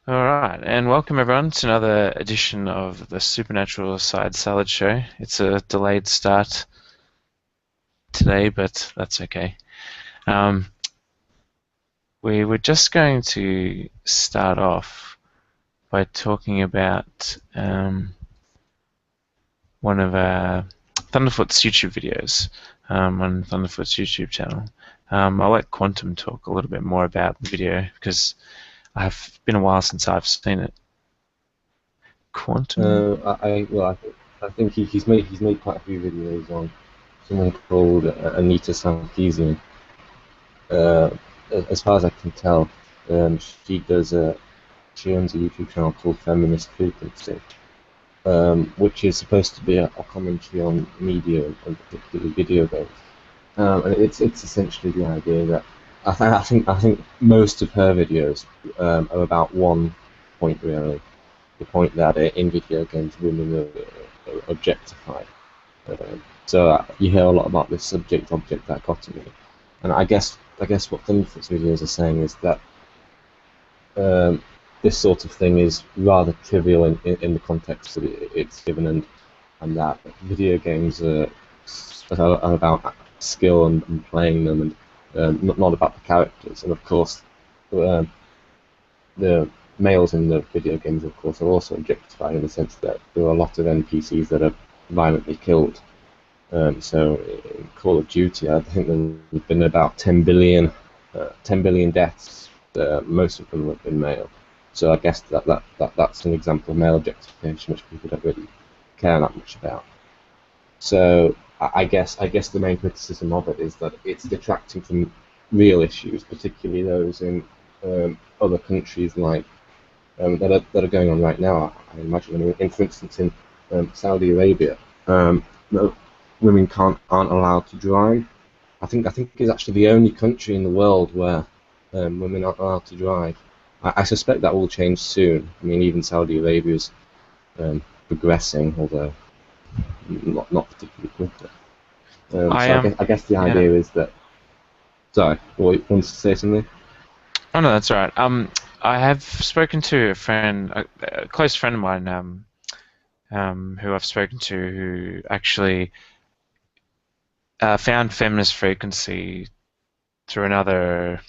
All right, and welcome everyone to another edition of the Supernatural Side Salad Show. It's a delayed start today, but that's okay. Um, we were just going to start off by talking about one of Thunderfoot's YouTube videos on Thunderfoot's YouTube channel. I'll let Quantum talk a little bit more about the video because I've been a while since I've seen it. Quantum? I think he's made quite a few videos on someone called Anita Sarkeesian. Uh, as far as I can tell, she does she owns a YouTube channel called Feminist Frequency, which is supposed to be a commentary on media and particularly video games. And it's essentially the idea that I think most of her videos are about one point really, the point that in video games women are objectified. So you hear a lot about this subject-object dichotomy, and I guess what Thunderfoot's videos are saying is that this sort of thing is rather trivial in the context that it's given, and that video games are about skill and playing them, and not about the characters. And of course, um, the males in the video games, of course, are also objectified in the sense that there are a lot of NPCs that are violently killed. So in Call of Duty, I think there's been about 10 billion deaths. Most of them have been male. So I guess that's an example of male objectification, which people don't really care that much about. So I guess the main criticism of it is that it's detracting from real issues, particularly those in other countries like that are going on right now. I imagine. I mean, for instance, in Saudi Arabia, no, women aren't allowed to drive. I think it's actually the only country in the world where women aren't allowed to drive. I suspect that will change soon. I mean, even Saudi Arabia is progressing, although not particularly quickly. I So I guess the Yeah. idea is that. Sorry, you wanted to say something? Oh no, that's all right. I have spoken to a friend, a close friend of mine, who I've spoken to, who actually found feminist frequency through another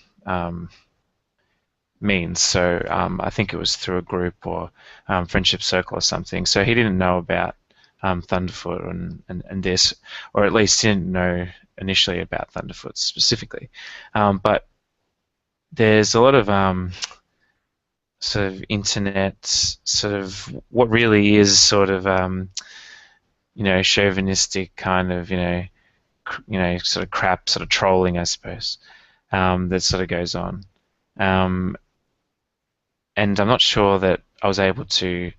means. So I think it was through a group or friendship circle or something. So he didn't know about Thunderfoot and this, or at least didn't know initially about Thunderfoot specifically. But there's a lot of sort of internet, sort of what really is sort of chauvinistic kind of sort of crap, sort of trolling, I suppose, that sort of goes on. Um, and I'm not sure that I was able to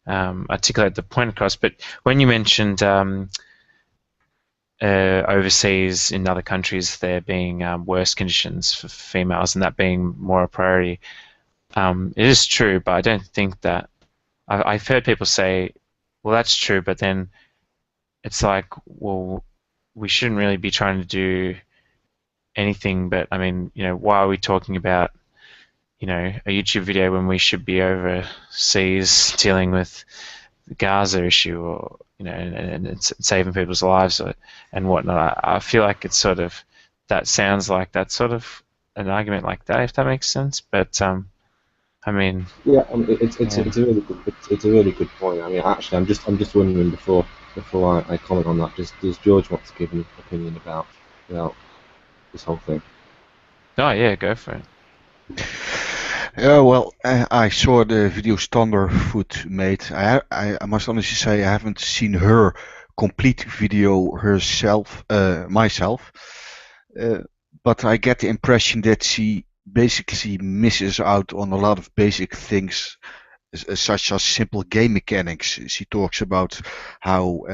articulate the point across. But when you mentioned overseas in other countries there being worse conditions for females and that being more a priority, it is true, but I don't think that. I've heard people say, well, that's true, but then it's like, well, we shouldn't really be trying to do anything, but I mean, why are we talking about, a YouTube video when we should be overseas dealing with the Gaza issue or, and saving people's lives and whatnot. I feel like it's sort of, that sounds like that's sort of an argument like that, if that makes sense. But, I mean, Yeah, it's yeah. it's a really good it's a really good point. I mean, actually, I'm just wondering before I comment on that. Does George want to give an opinion about this whole thing? Oh, yeah, go for it. I saw the videos Thunderfoot made. I must honestly say I haven't seen her complete video herself, myself. Uh, but I get the impression that she basically misses out on a lot of basic things, such as simple game mechanics. She talks about how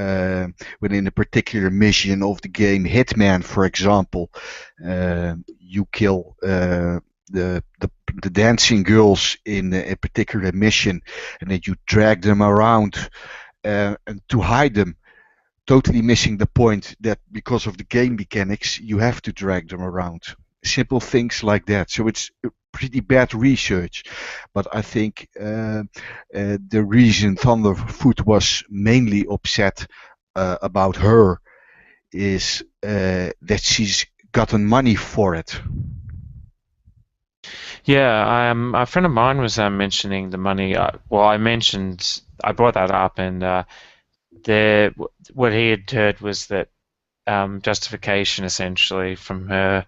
within a particular mission of the game Hitman, for example, you kill the, the the dancing girls in a particular mission, and that you drag them around and to hide them. Totally missing the point that because of the game mechanics, you have to drag them around. simple things like that. So it's pretty bad research, but I think the reason Thunderfoot was mainly upset about her is that she's gotten money for it. Yeah, a friend of mine was mentioning the money. Well, I brought that up, and what he had heard was that justification essentially from her,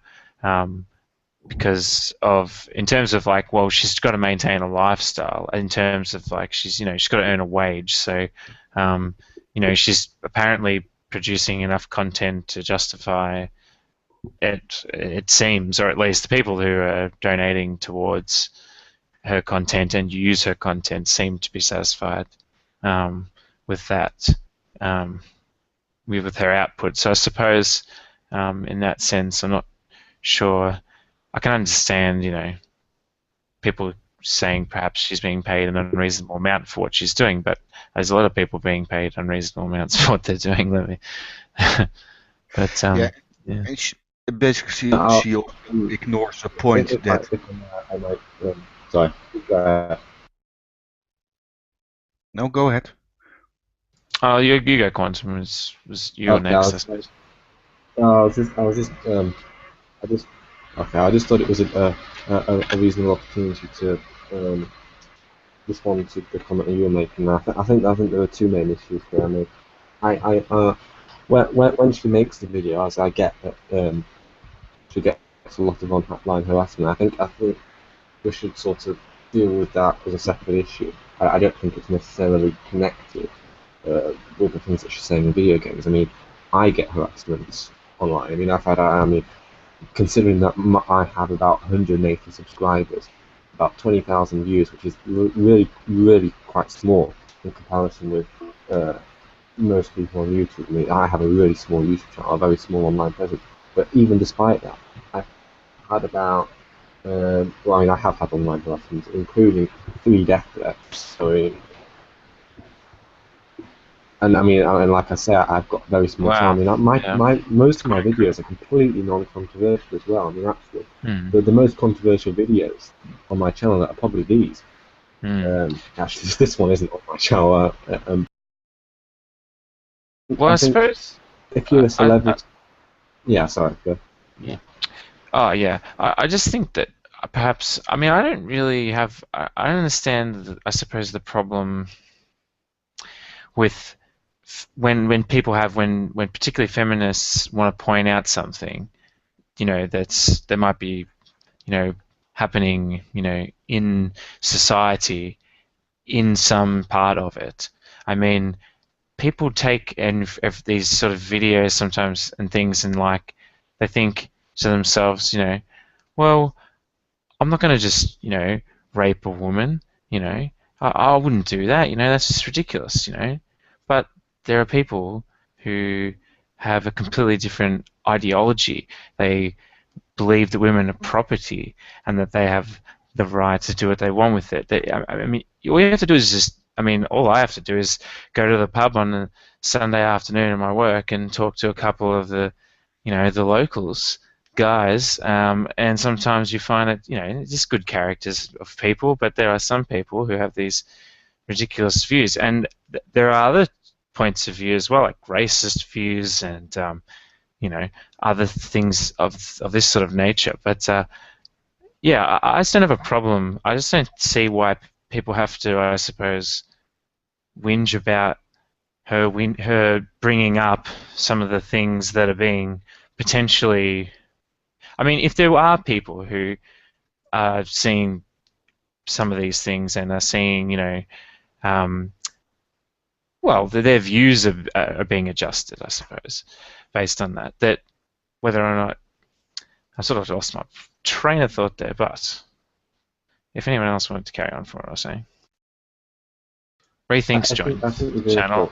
because of in terms of like, well, she's got to maintain a lifestyle. In terms of like, she's got to earn a wage. So, she's apparently producing enough content to justify it. It seems, or at least the people who are donating towards her content and use her content seem to be satisfied with that, with her output. So I suppose in that sense, I'm not sure. I can understand, people saying perhaps she's being paid an unreasonable amount for what she's doing, but there's a lot of people being paid unreasonable amounts for what they're doing. But Yeah, yeah. and basically she also ignores the point that. I might, sorry. No, go ahead. Oh, you go, Quantum. Was you Okay, next? I suppose. I just thought it was a reasonable opportunity to respond to the comment that you were making. I think there are two main issues there. I mean, when she makes the video, as I get that she gets a lot of online harassment. I think we should sort of deal with that as a separate issue. I don't think it's necessarily connected with the things that she's saying in video games. I mean, I get harassment online. I mean, considering that I have about 180 subscribers, about 20,000 views, which is really, really quite small in comparison with most people on YouTube. I mean, I have a really small YouTube channel, a very small online presence. But even despite that, I've had about, I have had online harassment, including 3 death threats. So, and like I say, I've got very small Wow. channel. I mean, most of my videos are completely non-controversial as well. I mean, actually, the most controversial videos on my channel are probably these. Actually, this one isn't on my channel. Well, I suppose if you're a celebrity, yeah, sorry. Go. Yeah. Oh, yeah. I just think that perhaps, I mean, I don't really have, I don't understand, I suppose, the problem with when people have, when particularly feminists want to point out something, that might be, happening, in society, in some part of it. I mean, people take these sort of videos sometimes and things, and like they think to themselves, well, I'm not going to just, rape a woman, I wouldn't do that, that's just ridiculous, But there are people who have a completely different ideology. They believe that women are property and that they have the right to do what they want with it. I mean, all you have to do is just, I mean, all I have to do is go to the pub on a Sunday afternoon in my work and talk to a couple of the, the locals guys, and sometimes you find it, just good characters of people, but there are some people who have these ridiculous views, and there are other points of view as well, like racist views and other things of this sort of nature. But yeah, I just don't have a problem. I just don't see why people have to, I suppose, whinge about her bringing up some of the things that are being potentially. I mean, if there are people who are seeing some of these things and are seeing, well, their views are being adjusted, I suppose, based on that. That whether or not I sort of lost my train of thought there, but if anyone else wanted to carry on from what I was saying. Rethinks joined the channel.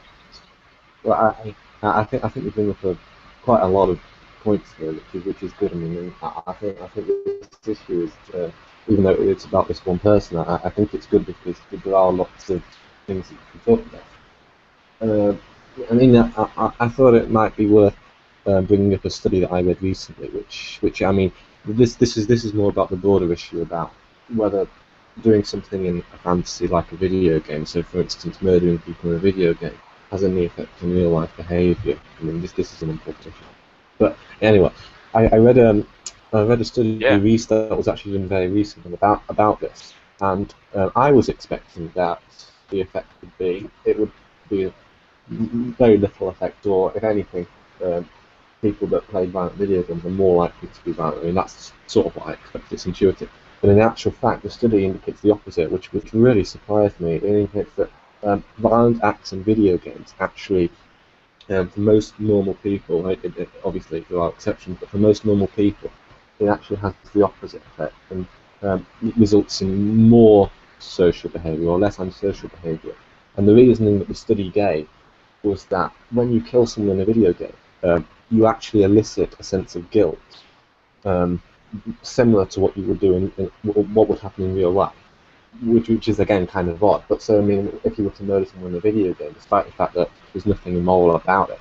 Well, I think we bring up quite a lot of points here, which is good. I mean, I think this issue is, even though it's about this one person, I think it's good because there are lots of things that you can talk about. I mean, I thought it might be worth bringing up a study that I read recently, which I mean, This is more about the broader issue about whether doing something in a fantasy like a video game, so for instance murdering people in a video game, has any effect on real life behaviour. I mean, this is an important issue. But anyway, I read a study Yeah. that was actually done very recently about this, and I was expecting that the effect would be a very little effect, or if anything, um, people that play violent video games are more likely to be violent. I mean, that's sort of what I expect. It's intuitive. But in actual fact, the study indicates the opposite, which really surprised me. It indicates that violent acts in video games actually, for most normal people, obviously there are exceptions, but for most normal people, it actually has the opposite effect and it results in more social behaviour or less antisocial behaviour. And the reasoning that the study gave was that when you kill someone in a video game, you actually elicit a sense of guilt, um, similar to what you would do in what would happen in real life, which is again kind of odd. But so I mean, if you were to murder someone in a video game, despite the fact that there's nothing immoral about it,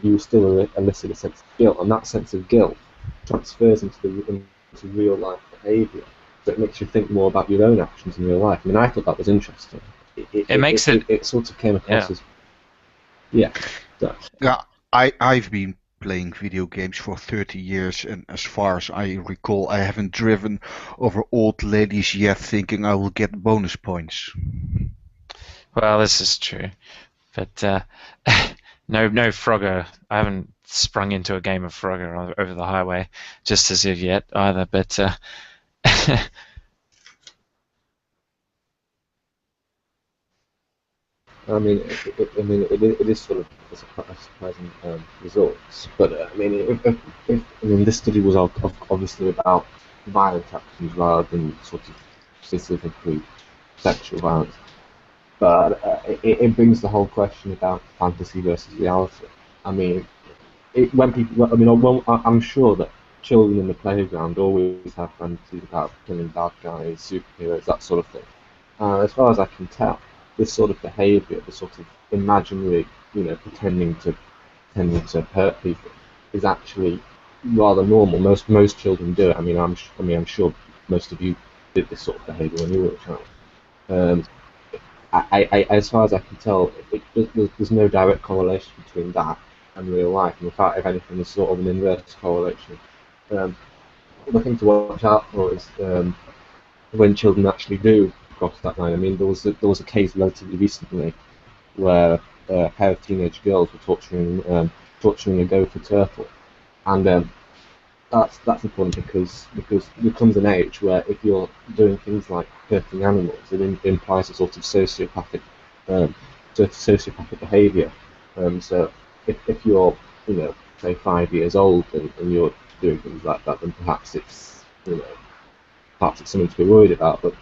you will still elicit a sense of guilt, and that sense of guilt transfers into real life behaviour. So it makes you think more about your own actions in real life. I mean, I thought that was interesting. It makes it. It sort of came across Yeah. as yeah. So, Yeah, I've been playing video games for 30 years, and as far as I recall, I haven't driven over old ladies yet thinking I will get bonus points. Well, this is true, but no Frogger. I haven't sprung into a game of Frogger over the highway just as of yet either. But I mean, it is sort of a surprising result. But I mean, I mean, this study was obviously about violent actions rather than sort of specifically sexual violence. But it brings the whole question about fantasy versus reality. I mean, when people, I mean, I'm sure that children in the playground always have fantasies about killing bad guys, superheroes, that sort of thing. As far as I can tell, this sort of behaviour, the sort of imaginary, pretending to hurt people, is actually rather normal. Most children do it. I mean, I'm sure most of you did this sort of behaviour when you were a child. Um, as far as I can tell, there's no direct correlation between that and real life. And in fact, if anything, there's sort of an inverse correlation. Um, the thing to watch out for is when children actually do cross that line. I mean, there was a case relatively recently where a pair of teenage girls were torturing a gopher turtle, and that's important because there comes an age where if you're doing things like hurting animals, it implies a sort of um, sociopathic behaviour. So if you're say 5 years old and you're doing things like that, then perhaps it's something to be worried about. But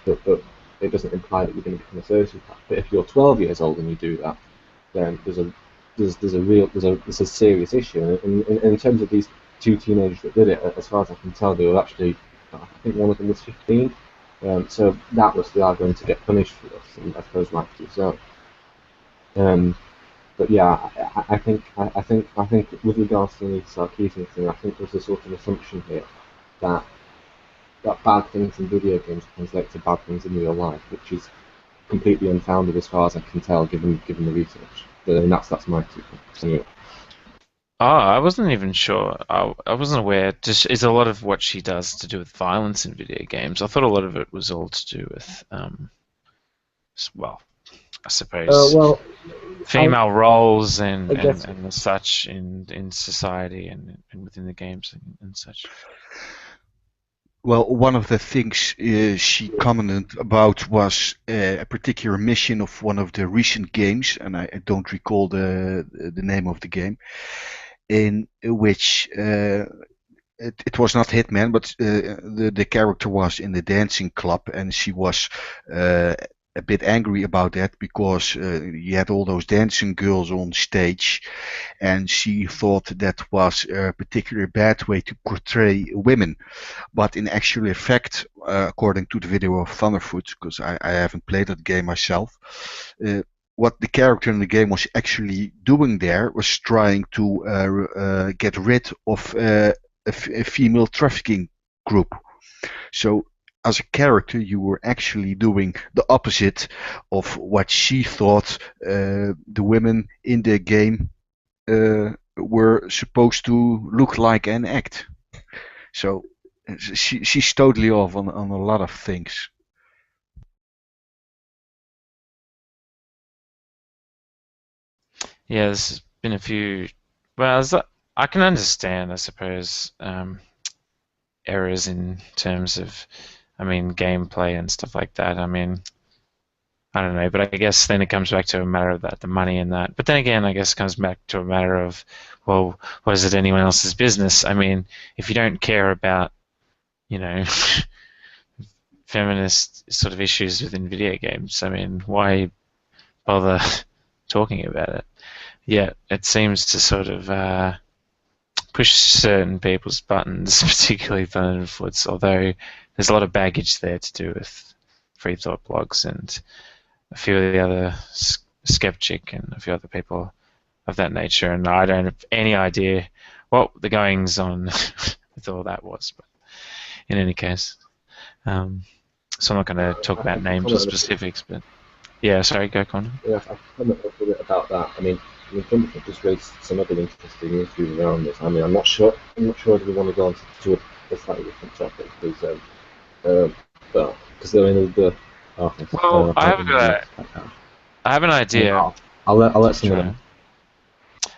it doesn't imply that you're going to become a sociopath. But if you're 12 years old and you do that, then there's a serious issue. And in terms of these two teenagers that did it, as far as I can tell, they were actually, I think one of them was 15. So that was they are going to get punished for this, and I suppose rightly so. But yeah, I think with regards to the Sarkeesian thing, I think there's a sort of assumption here that bad things in video games translate to bad things in real life, which is completely unfounded as far as I can tell, given the research. But I mean, that's my 2 points. Anyway. I wasn't even sure. I wasn't aware. Just is a lot of what she does to do with violence in video games. I thought a lot of it was all to do with, well, I suppose Well, female roles and, I guess and such in society and within the games and such. Well, one of the things she commented about was a particular mission of one of the recent games, and I don't recall the name of the game, in which it was not Hitman, but the character was in the dancing club, and she was a bit angry about that because you had all those dancing girls on stage, and she thought that was a particularly bad way to portray women. But in actual effect, according to the video of Thunderfoot, because I haven't played that game myself, what the character in the game was actually doing there was trying to get rid of a female trafficking group. So as a character, you were actually doing the opposite of what she thought the women in the game were supposed to look like and act. So she's totally off on a lot of things. Yeah, there's been a few. Well, I can understand, I suppose, errors in terms of, I mean, gameplay and stuff like that. I mean, I don't know, but I guess then it comes back to a matter of that, the money and that. But then again, I guess it comes back to a matter of, well, what is it anyone else's business? I mean, if you don't care about, you know, feminist sort of issues within video games, I mean, why bother talking about it? Yeah, it seems to sort of push certain people's buttons, particularly Thunderfoot's, although there's a lot of baggage there to do with free thought blogs and a few of the other Skeptic and a few other people of that nature, and I don't have any idea what the goings on with all that was, but in any case, so I'm not going to talk about names or specifics, but yeah, sorry, go Connor. Yeah, I've comment a little bit about that. I mean, Thunderfoot just raised some other interesting issues around this. I mean, I'm not sure if we want to go on to a slightly different topic because they're in the. Okay, well, I have an idea. I'll let someone know.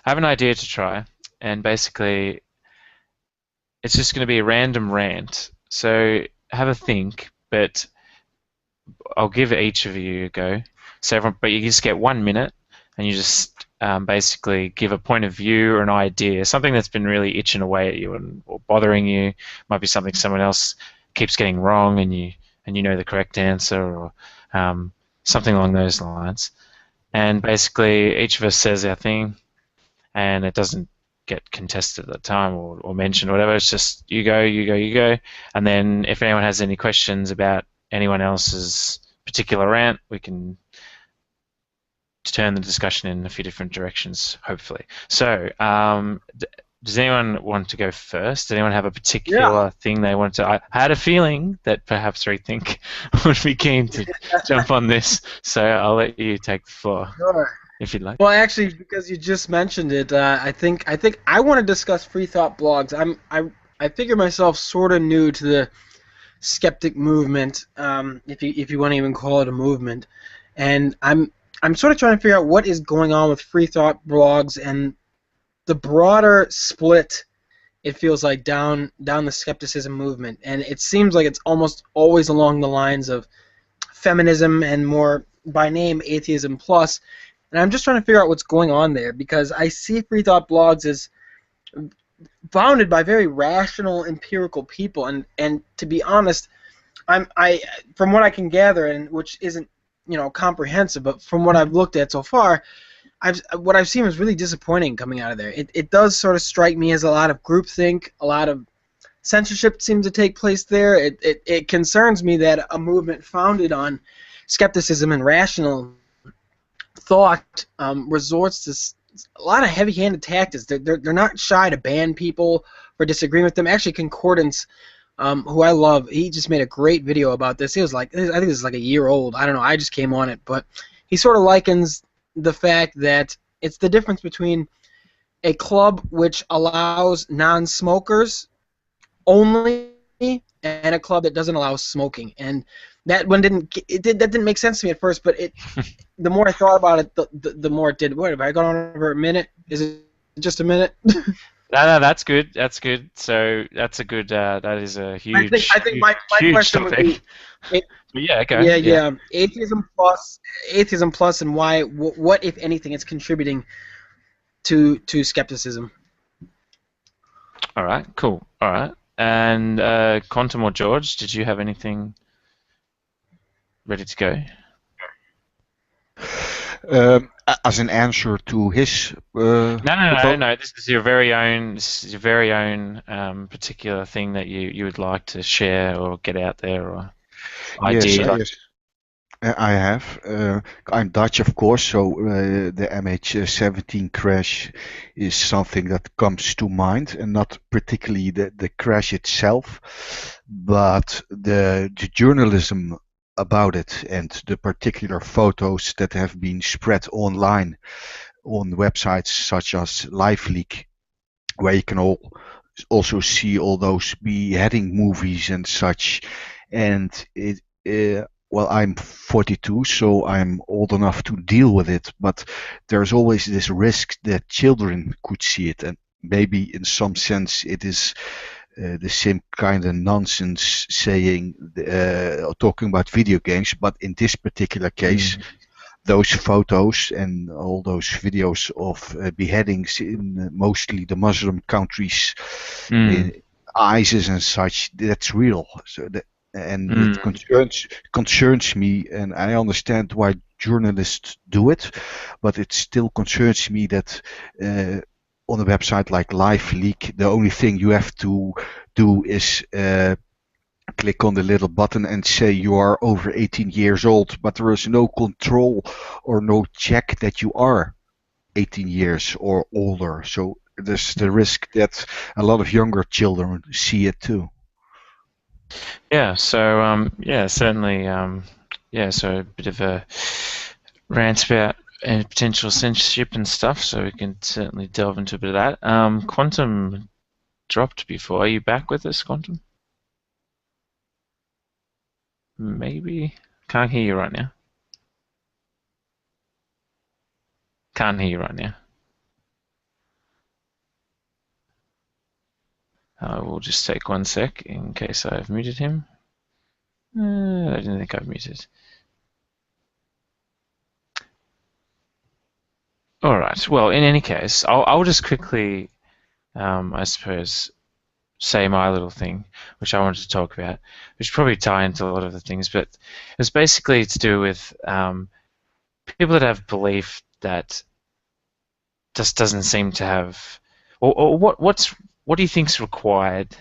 I have an idea to try, and basically, it's just going to be a random rant. So have a think, but I'll give each of you a go. So everyone, but you just get 1 minute, and you just basically give a point of view or an idea, something that's been really itching away at you or bothering you. Might be something someone else keeps getting wrong, and you know the correct answer, or something along those lines. And basically, each of us says our thing, and it doesn't get contested at the time or mentioned or whatever. It's just you go, and then if anyone has any questions about anyone else's particular rant, we can turn the discussion in a few different directions, hopefully. So, does anyone want to go first? Does anyone have a particular thing they want to? I had a feeling that perhaps Rethink would be keen to jump on this, so I'll let you take the floor. Sure. If you'd like. Well, actually, because you just mentioned it, I think I want to discuss free thought blogs. I figure myself sort of new to the skeptic movement, if you want to even call it a movement, and I'm sort of trying to figure out what is going on with free thought blogs and the broader split. It feels like down the skepticism movement, and it seems like it's almost always along the lines of feminism and more by name atheism plus. And I'm just trying to figure out what's going on there, because I see free thought blogs as founded by very rational, empirical people, and to be honest, I from what I can gather, and which isn't comprehensive, but from what I've looked at so far, what I've seen is really disappointing coming out of there. It does sort of strike me as a lot of groupthink, a lot of censorship seems to take place there. It concerns me that a movement founded on skepticism and rational thought resorts to a lot of heavy-handed tactics. They're not shy to ban people for disagreeing with them. Actually, Concordance, who I love, he just made a great video about this. It was like, I think this is like a year old. I don't know. I just came on it, but he sort of likens the fact that it's the difference between a club which allows non-smokers only and a club that doesn't allow smoking. And that one that didn't make sense to me at first, but the more I thought about it, the more it did. What, have I gone on over a minute? Is it just a minute? No, that's good. That's good. So that's a good. That is a huge. I think my question topic. would be. Yeah. Okay. Yeah. Atheism plus, and why? What, if anything, it's contributing to skepticism. All right. Cool. All right. And Quantum or George, did you have anything ready to go? As an answer to his. No. This is your very own. This is your very own particular thing that you would like to share or get out there, or idea. Yes. I have. I'm Dutch, of course, so the MH17 crash is something that comes to mind, and not particularly the crash itself, but the journalism about it and the particular photos that have been spread online on websites such as LiveLeak, where you can also see all those beheading movies and such. And well, I'm 42, so I'm old enough to deal with it, but there's always this risk that children could see it, and maybe in some sense it is the same kind of nonsense saying, talking about video games, but in this particular case, those photos and all those videos of beheadings in mostly the Muslim countries, ISIS and such, that's real. So it concerns me, and I understand why journalists do it, but it still concerns me that on a website like LiveLeak, the only thing you have to do is click on the little button and say you are over 18 years old, but there is no control or no check that you are 18 years or older. So there's the risk that a lot of younger children see it too. Yeah, so yeah, certainly, yeah, so a bit of a rant about potential censorship and stuff, so we can certainly delve into a bit of that. Quantum dropped before. Are you back with us, Quantum? Maybe. Can't hear you right now. Can't hear you right now. We'll just take 1 sec in case I've muted him. I didn't think I've muted. All right. Well, in any case, I'll just quickly, I suppose, say my little thing, which I wanted to talk about, which probably tie into a lot of the things, but it's basically to do with people that have belief that just doesn't seem to have, or what do you think's required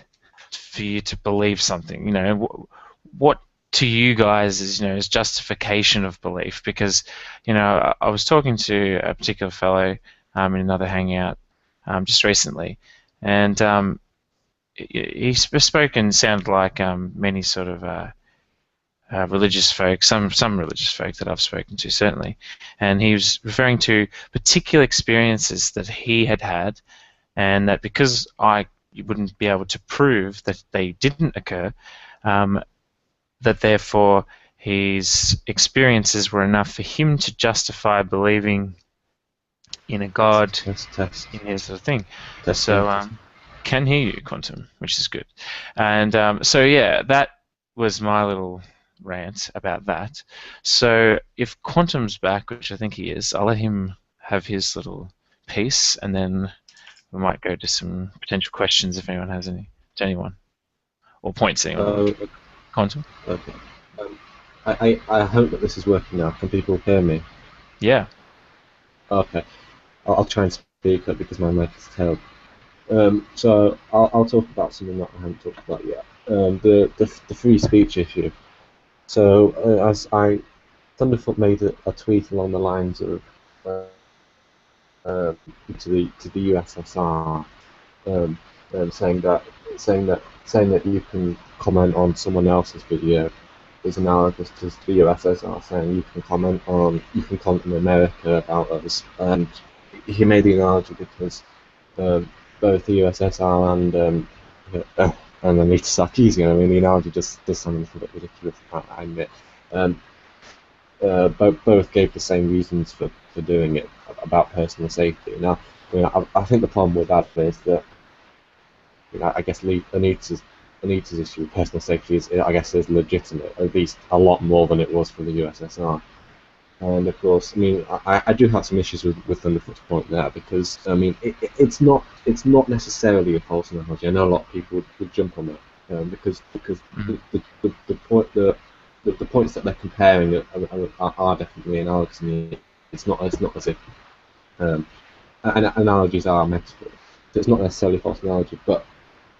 for you to believe something? You know, what to you guys is, you know, is justification of belief? Because, you know, I was talking to a particular fellow in another hangout just recently, and he spoke and sounded like many sort of religious folk, some religious folk that I've spoken to certainly, and he was referring to particular experiences that he had had, and that because you wouldn't be able to prove that they didn't occur, that therefore his experiences were enough for him to justify believing in a god, in his sort of thing. So can hear you, Quantum, which is good. And so yeah, that was my little rant about that. So if Quantum's back, which I think he is, I'll let him have his little piece, and then we might go to some potential questions if anyone has any to anyone, or points to anyone. Quantum? Okay. I hope that this is working now. Can people hear me? Yeah. Okay. I'll try and speak up because my mic is terrible. So I'll talk about something that I haven't talked about yet. The free speech issue. So as Thunderfoot made a tweet along the lines of to the USSR, saying that you can comment on someone else's video is analogous to the USSR saying you can comment on America about us. And he made the analogy because both the USSR and Anita Sarkeesian, I mean, the analogy just does sound a little bit ridiculous, I admit. Both gave the same reasons for doing it about personal safety. Now, I mean, I think the problem with that is that, you know, I guess Anita's issue with personal safety is legitimate, at least a lot more than it was for the USSR. And of course, I mean, I do have some issues with Thunderfoot's point there, because I mean, it's not necessarily a false analogy. I know a lot of people would jump on that because the points that they're comparing are definitely analogous. I mean, it's not as if analogies are metaphors. So it's not necessarily a false analogy, but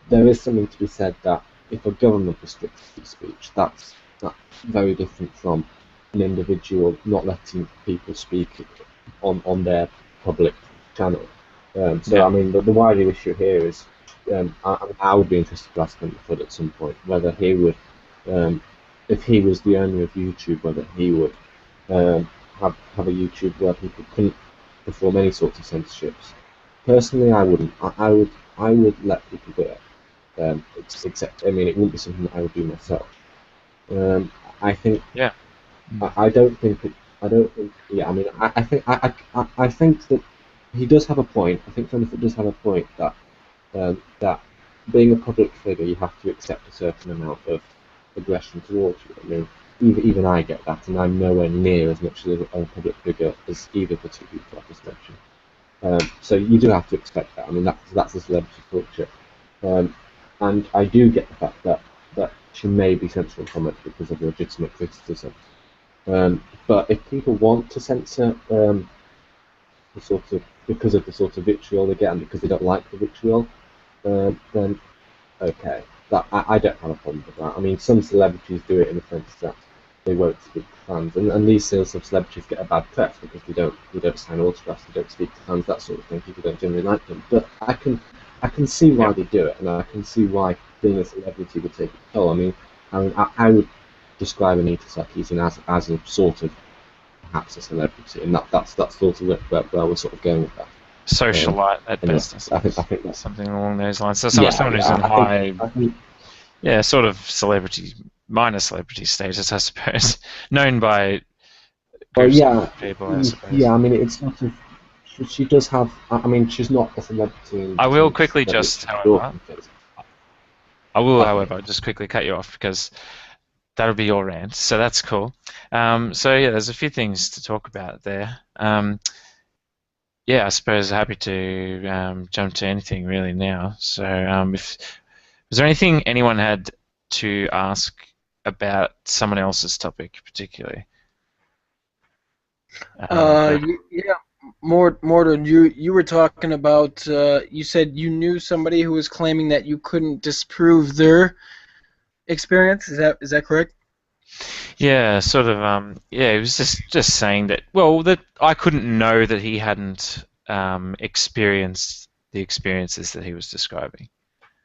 there is something to be said that if a government restricts free speech, that's very different from an individual not letting people speak on their public channel. So I mean, the wider issue here is, I would be interested to ask him at some point whether he would, if he was the owner of YouTube, whether he would have a YouTube where people couldn't perform any sorts of censorships. Personally, I wouldn't. I would let people do it. Except, I mean, it wouldn't be something that I would do myself. I think. Yeah. I don't think. I don't think. Yeah. I mean, I think. I think that he does have a point. I think Jonathan does have a point that that being a public figure, you have to accept a certain amount of aggression towards you. I mean, even I get that, and I'm nowhere near as much of a public figure as either of the two people I just mentioned. So you do have to expect that. I mean, that's the celebrity culture. And I do get the fact that she may be censoring comments because of legitimate criticism. But if people want to censor because of the sort of vitriol they get and because they don't like the vitriol, then okay. I don't have a problem with that. I mean, some celebrities do it in the sense that they won't speak to fans, and these sorts of celebrities get a bad press because they don't sign autographs, they don't speak to fans, that sort of thing. People don't generally like them. But I can see why they do it, and I can see why being a celebrity would take a toll. I mean, I would describe Anita Sarkeesian as a sort of perhaps a celebrity, and that's sort of where we're sort of going with that. Socialite at best. I think that's something along those lines. So someone who's in high, sort of celebrity, minor celebrity status, I suppose, known by groups of people, I suppose. Yeah, I mean, it's sort of. She does have. I mean, she's not a celebrity. I will quickly just, however, just quickly cut you off because that'll be your rant. So that's cool. So yeah, there's a few things to talk about there. Yeah, I suppose happy to jump to anything really now. So, was there anything anyone had to ask about someone else's topic, particularly? Yeah, Mordred, you were talking about. You said you knew somebody who was claiming that you couldn't disprove their experience. Is that correct? Yeah, sort of. Yeah, it was just saying that. Well, that I couldn't know that he hadn't experienced the experiences that he was describing.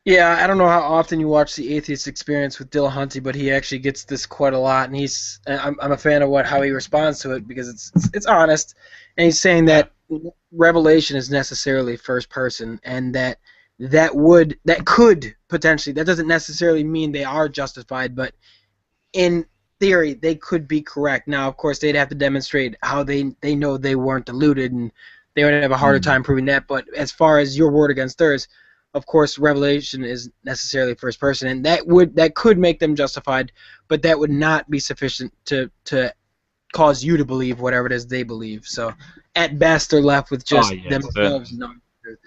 Yeah, I don't know how often you watch The Atheist Experience with Dillahunty, but he actually gets this quite a lot, and I'm a fan of how he responds to it because it's honest, and he's saying that revelation is necessarily first person, and that could potentially, that doesn't necessarily mean they are justified, but in theory they could be correct. Now, of course, they'd have to demonstrate how they know they weren't deluded, and they would have a harder time proving that. But as far as your word against theirs, of course, revelation is necessarily first person, and that could make them justified, but that would not be sufficient to cause you to believe whatever it is they believe. So, at best, they're left with just themselves knowing the truth.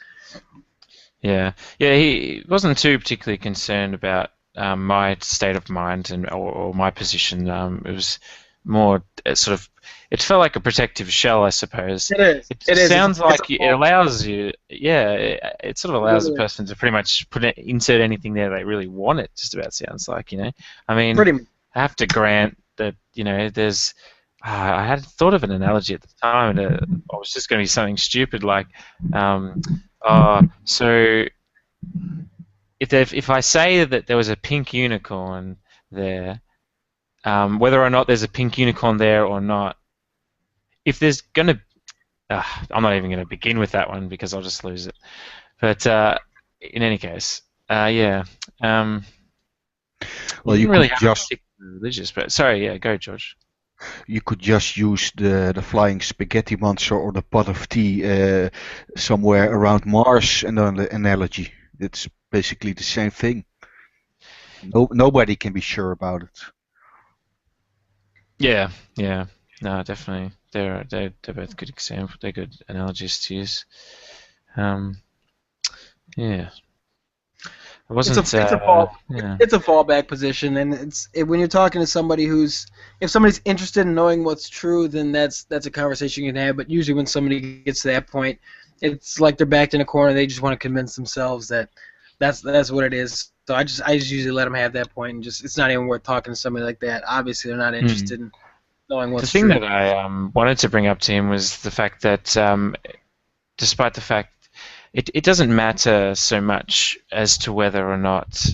Yeah, he wasn't too particularly concerned about my state of mind or my position. It was more sort of. It felt like a protective shell, I suppose. It is. Sounds like it allows you. Yeah, it sort of allows a person to pretty much insert anything there they really want. It just about sounds like, you know. I mean, I have to grant that, you know, there's. I had thought of an analogy at the time, and I was just going to be something stupid like, so if I say that there was a pink unicorn there, whether or not there's a pink unicorn there or not, if there's going to... I'm not even going to begin with that one because I'll just lose it. But in any case, yeah. Well, you really could just... religious, but sorry, yeah, go, George. You could just use the flying spaghetti monster or the pot of tea somewhere around Mars and on the analogy. It's basically the same thing. Nobody can be sure about it. Yeah. No, definitely. They're both good examples. They're good analogies to use. Yeah. It's a fallback position, and when you're talking to somebody if somebody's interested in knowing what's true, then that's a conversation you can have. But usually when somebody gets to that point, it's like they're backed in a corner. They just want to convince themselves that that's what it is. So I just usually let them have that point, and it's not even worth talking to somebody like that. Obviously, they're not interested in knowing The what's thing true. that I wanted to bring up to him was the fact that despite the fact it doesn't matter so much as to whether or not,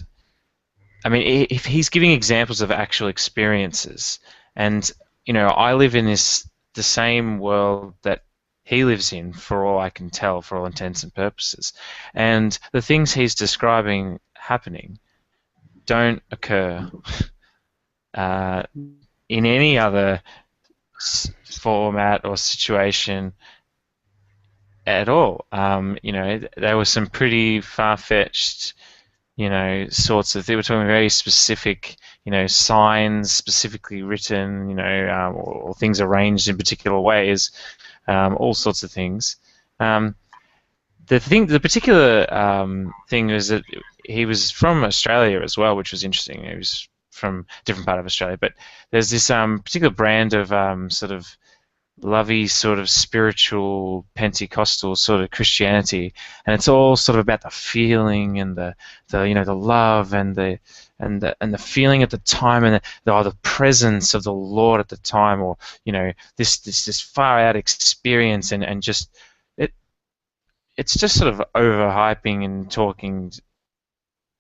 I mean, if he's giving examples of actual experiences, and I live in the same world that he lives in, for all I can tell, for all intents and purposes, and the things he's describing happening don't occur uh, in any other format or situation at all. There were some pretty far-fetched, sorts of. They were talking very specific, signs specifically written, or things arranged in particular ways, all sorts of things. The particular thing was that he was from Australia as well, which was interesting. He was from a different part of Australia, but there's this particular brand of sort of lovey, sort of spiritual Pentecostal sort of Christianity, and it's all sort of about the feeling and the love and the feeling at the time, and the presence of the Lord at the time, or this far out experience, and just it's just sort of overhyping and talking.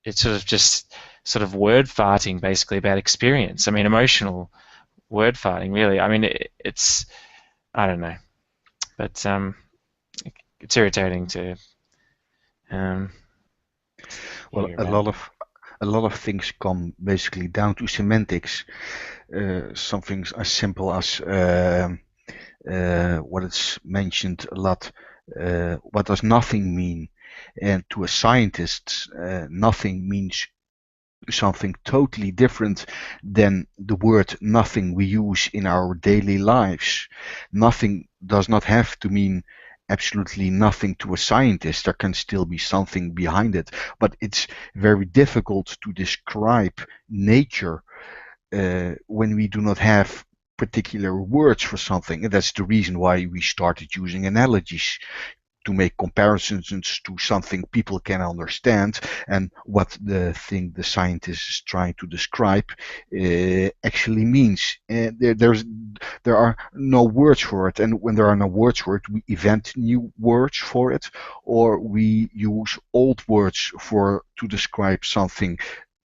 It's sort of just sort of word farting basically about experience. I mean, emotional word farting, really. I mean, it's I don't know, but it's irritating to Well, hear a about. lot of things come basically down to semantics. Some things as simple as what is mentioned a lot. What does nothing mean? And to a scientist, nothing means something totally different than the word nothing we use in our daily lives. Nothing does not have to mean absolutely nothing to a scientist. There can still be something behind it, but it's very difficult to describe nature when we do not have particular words for something. And that's the reason why we started using analogies to make comparisons to something people can understand, and what the thing the scientist is trying to describe actually means. There are no words for it, and when there are no words for it, we invent new words for it, or we use old words to describe something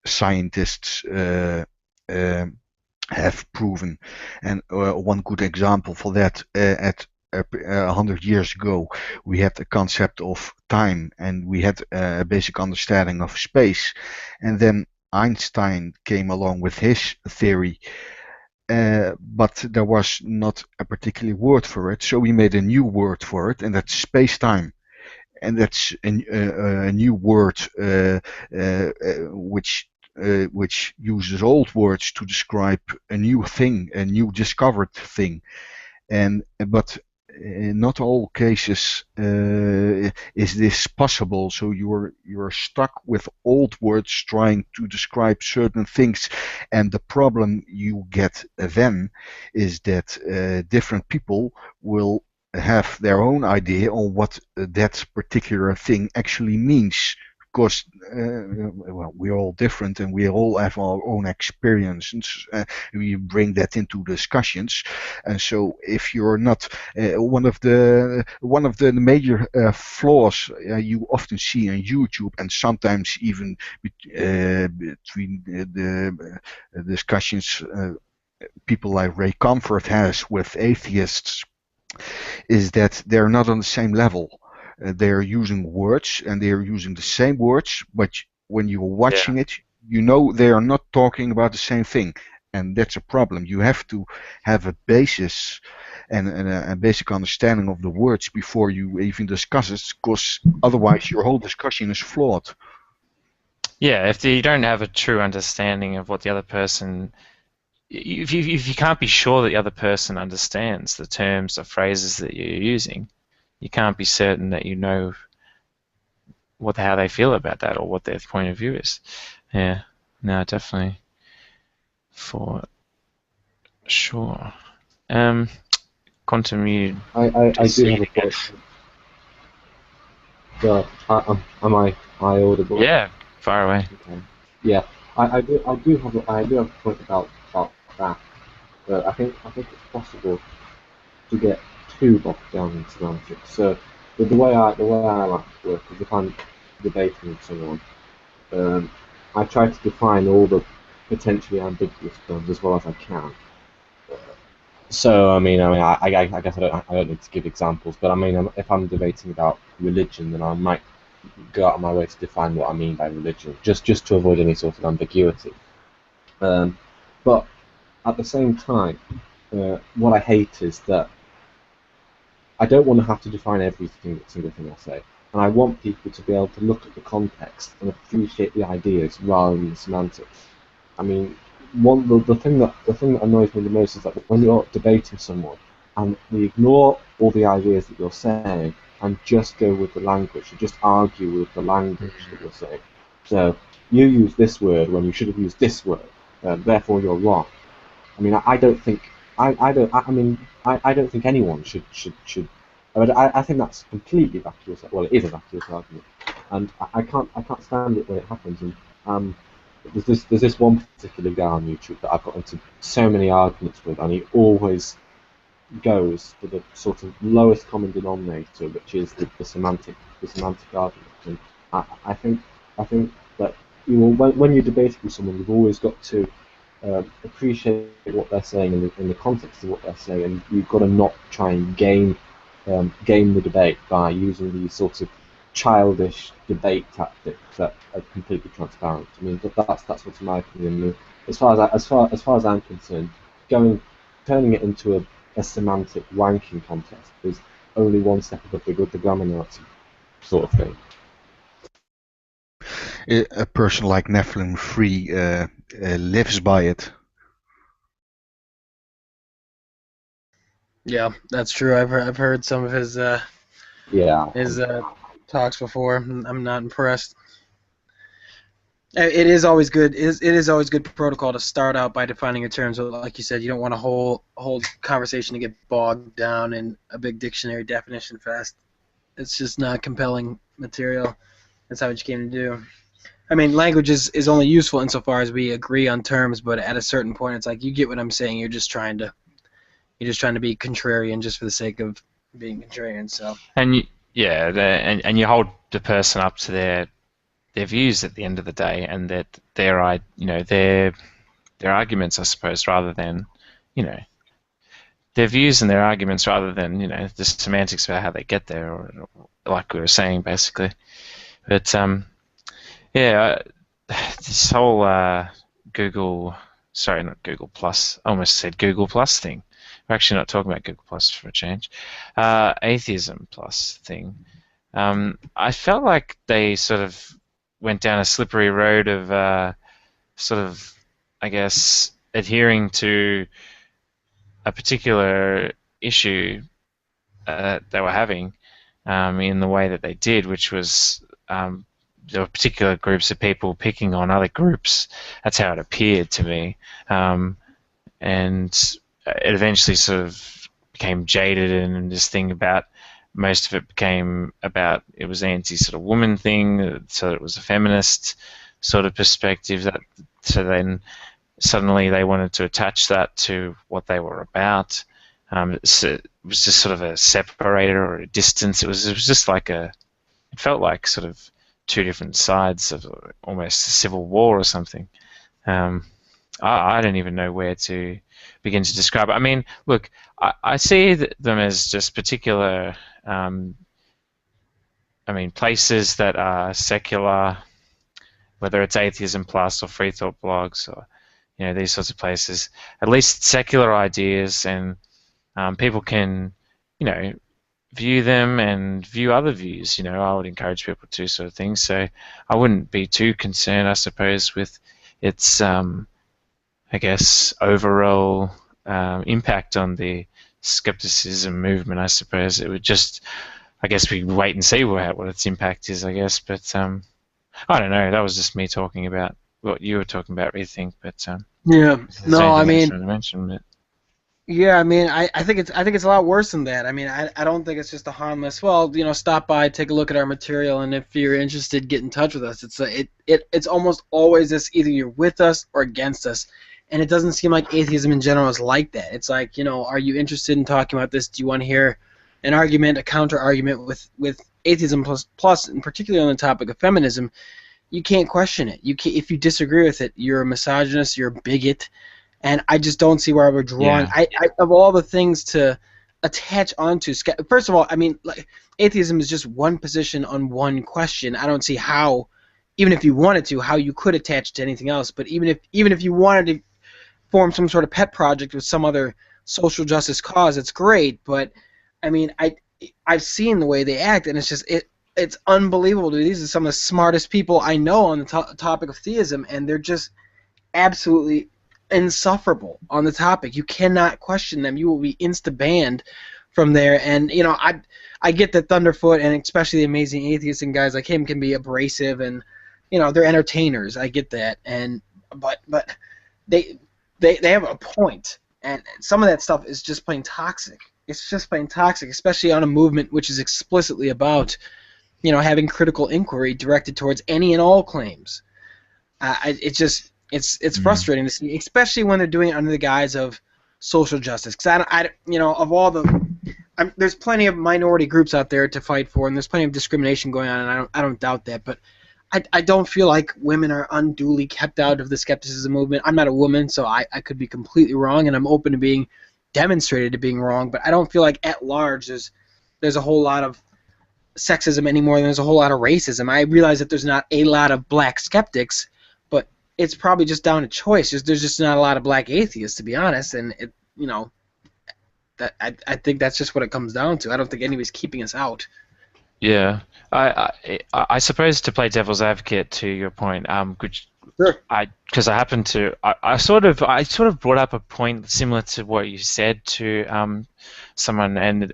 scientists have proven. And one good example for that, at 100 years ago, we had the concept of time, and we had a basic understanding of space. And then Einstein came along with his theory, but there was not a particular word for it, so we made a new word for it, and that's space-time. And that's a new word which uses old words to describe a new thing, a new discovered thing. But in not all cases is this possible. So you're stuck with old words trying to describe certain things, and the problem you get then is that different people will have their own idea on what that particular thing actually means. Because well, we're all different and we all have our own experiences. We bring that into discussions, and so if you're not one of the major flaws you often see on YouTube, and sometimes even between the discussions people like Ray Comfort has with atheists, is that they're not on the same level. They're using words, and they're using the same words, but when you're Yeah. watching it, you know they are not talking about the same thing. And that's a problem. You have to have a basis and a basic understanding of the words before you even discuss it, because otherwise your whole discussion is flawed. Yeah, if you don't have a true understanding of what the other person, if you can't be sure that the other person understands the terms or phrases that you're using, you can't be certain that you know how they feel about that or what their point of view is. Yeah, no, definitely, for sure. Continue I to do see have it a again. question. So, am I audible? Yeah, far away. Okay. Yeah, I do have a point about that. I think it's possible to get too bogged down in semantics. So the way I like to work is if I'm debating with someone, um, I try to define all the potentially ambiguous terms as well as I can. So I guess I don't need to give examples, but I mean, if I'm debating about religion, then I might go out of my way to define what I mean by religion, just to avoid any sort of ambiguity. Um, but at the same time, what I hate is that I don't want to have to define every single thing I say, and I want people to be able to look at the context and appreciate the ideas rather than the semantics. I mean, the thing that annoys me the most is that when you're debating someone and they ignore all the ideas that you're saying and just go with the language, you just argue with the language that you're saying. So you use this word when you should have used this word, therefore you're wrong. I mean, I don't think I don't think anyone should. I think that's completely vacuous. Well, it is a vacuous argument, and I can't stand it when it happens. And there's this one particular guy on YouTube that I've got into so many arguments with, and he always goes for the sort of lowest common denominator, which is the semantic argument. And I think that when you're debating with someone, you've always got to appreciate what they're saying in the context of what they're saying, and you've got to not try and game the debate by using these sorts of childish debate tactics that are completely transparent. I mean, that's what's my opinion. As far as I'm concerned, turning it into a semantic ranking contest is only one step above the grammar Nazi sort of thing. A person like Nephilim Free lives by it. Yeah, that's true. I've heard some of his Yeah. talks before. I'm not impressed. It is always good. It is always good protocol to start out by defining your terms. Like you said, you don't want a whole conversation to get bogged down in a big dictionary definition fest. It's just not compelling material. That's not what you came to do. I mean, language is only useful insofar as we agree on terms, but at a certain point, it's like you get what I'm saying. You're just trying to be contrarian just for the sake of being contrarian. So. And and you hold the person up to their views at the end of the day, and that their arguments, I suppose, rather than their views and their arguments, rather than the semantics about how they get there, or like we were saying, basically. But this whole not Google Plus, I almost said Google Plus thing. We're actually not talking about Google Plus for a change. Atheism Plus thing. I felt like they sort of went down a slippery road of sort of, I guess, adhering to a particular issue they were having in the way that they did, which was there were particular groups of people picking on other groups. That's how it appeared to me. And it eventually sort of became jaded, and this thing about most of it became about it was anti sort of woman thing, so it was a feminist sort of perspective. So then suddenly they wanted to attach that to what they were about. So it was just sort of a separator or a distance. It was just like it felt like sort of two different sides of almost a civil war or something. I don't even know where to begin to describe it. I mean, look, I see them as just particular, places that are secular, whether it's Atheism Plus or Free Thought blogs or, these sorts of places. At least secular ideas, and people can, view them and view other views. I would encourage people to sort of things. So I wouldn't be too concerned, I suppose, with its I guess, overall impact on the skepticism movement. I suppose it would just, I guess, we wait and see what its impact is, I guess. But I don't know. That was just me talking about what you were talking about, rethink. But yeah, no, I mean, yeah, I mean, I think it's a lot worse than that. I mean, I don't think it's just a harmless. Well, stop by, take a look at our material, and if you're interested, get in touch with us. It's almost always this: either you're with us or against us. And it doesn't seem like atheism in general is like that. It's like, are you interested in talking about this? Do you want to hear an argument, a counter argument with atheism plus, and particularly on the topic of feminism? You can't question it. If you disagree with it, you're a misogynist, you're a bigot, and I just don't see where we're drawing. Yeah. Of all the things to attach onto, first of all, I mean, like, atheism is just one position on one question. I don't see how, even if you wanted to, how you could attach to anything else. But even if you wanted to form some sort of pet project with some other social justice cause, it's great. But I mean, I've seen the way they act, and it's unbelievable. These are some of the smartest people I know on the topic of theism, and they're just absolutely insufferable on the topic. You cannot question them. You will be insta-banned from there. And I get that Thunderfoot and especially the Amazing Atheists and guys like him can be abrasive, and they're entertainers. I get that, but they have a point, and some of that stuff is just plain toxic. It's just plain toxic, especially on a movement which is explicitly about having critical inquiry directed towards any and all claims. It's frustrating to see, especially when they're doing it under the guise of social justice. Because of all there's plenty of minority groups out there to fight for, and there's plenty of discrimination going on, and I don't doubt that. But I don't feel like women are unduly kept out of the skepticism movement. I'm not a woman, so I could be completely wrong, and I'm open to being demonstrated to being wrong. But I don't feel like at large there's a whole lot of sexism any more than there's a whole lot of racism. I realize that there's not a lot of black skeptics, but it's probably just down to choice. There's just not a lot of black atheists, to be honest, and I think that's just what it comes down to. I don't think anybody's keeping us out. Yeah, I suppose to play devil's advocate to your point, Sure. because I happen to I sort of brought up a point similar to what you said to someone, and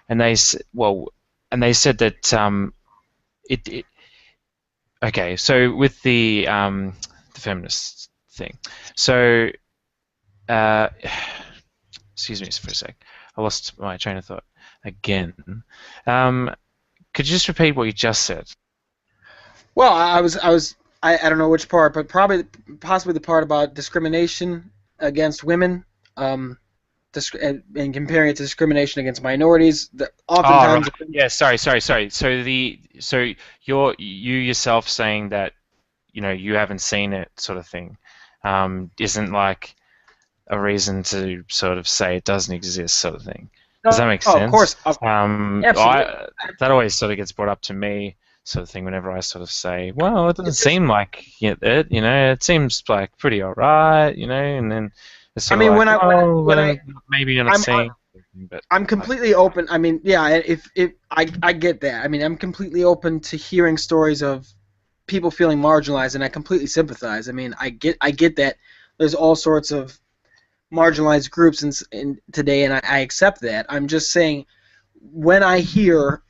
they said that it okay. So with the feminist thing, so excuse me for a sec. I lost my train of thought again. Could you just repeat what you just said? Well, I don't know which part, but possibly the part about discrimination against women, and comparing it to discrimination against minorities. Oftentimes, right. Yeah, sorry. So you yourself saying that you haven't seen it, sort of thing, isn't like a reason to sort of say it doesn't exist, sort of thing. Does that make sense? Of course. Absolutely. That always sort of gets brought up to me, sort of thing, whenever I sort of say, well, it doesn't seem like it, it seems like pretty alright, and then it's sort of like, maybe you're not seeing anything, but I'm completely open. I mean, yeah, if I get that. I mean, I'm completely open to hearing stories of people feeling marginalized, and I completely sympathize. I mean, I get that there's all sorts of marginalized groups in today, and I accept that. I'm just saying, when I hear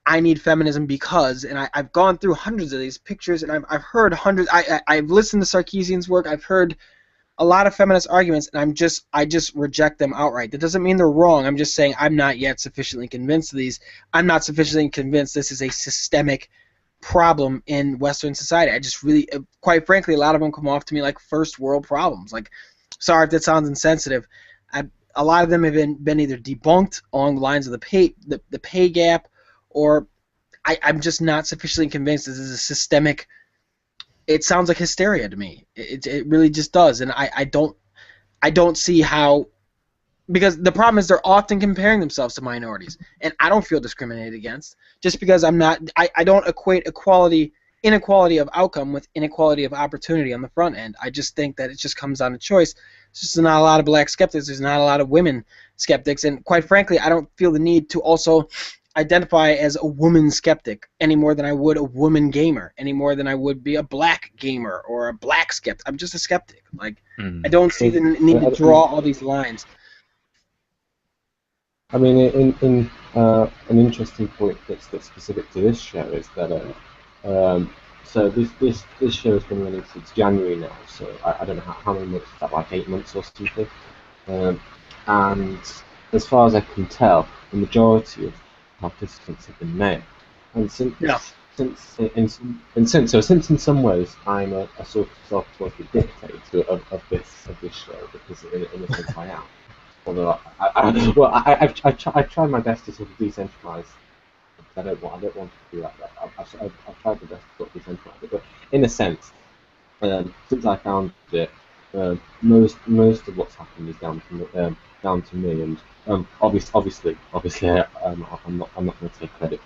I need feminism because, and I've gone through hundreds of these pictures, and I've heard hundreds. I've listened to Sarkeesian's work. I've heard a lot of feminist arguments, and I just reject them outright. That doesn't mean they're wrong. I'm just saying I'm not yet sufficiently convinced of these. I'm not sufficiently convinced this is a systemic problem in Western society. I just really, quite frankly, a lot of them come off to me like first world problems. Like, sorry if that sounds insensitive. A lot of them have been either debunked along the lines of the pay gap, or I'm just not sufficiently convinced this is a systemic. It sounds like hysteria to me. It really just does, and I don't see how, because the problem is they're often comparing themselves to minorities, and I don't feel discriminated against just because I'm not. I don't equate inequality of outcome with inequality of opportunity on the front end. I just think that it just comes down to choice. There's just not a lot of black skeptics. There's not a lot of women skeptics, and quite frankly, I don't feel the need to also identify as a woman skeptic any more than I would a woman gamer, any more than I would be a black gamer or a black skeptic. I'm just a skeptic. Like, I don't see the need to draw all these lines. I mean, in an interesting point that's specific to this show is that so this show has been running since January now, so I don't know how many months, is that like 8 months or something? And as far as I can tell, the majority of participants have been male. And since in some ways I'm a sort of the dictator of this show, because in a sense I am. Although I've tried my best to sort of decentralize. I don't want to do that. I've tried my best to sort of decentralize it, but in a sense, since I found it, most of what's happened is down to me, and obviously, I'm not going to take credit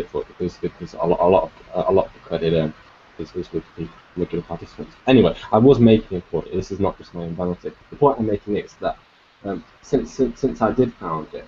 for it, because a lot of the credit is with the regular participants. Anyway, I was making a point. This is not just my own vanity. The point I'm making is that since I did found it,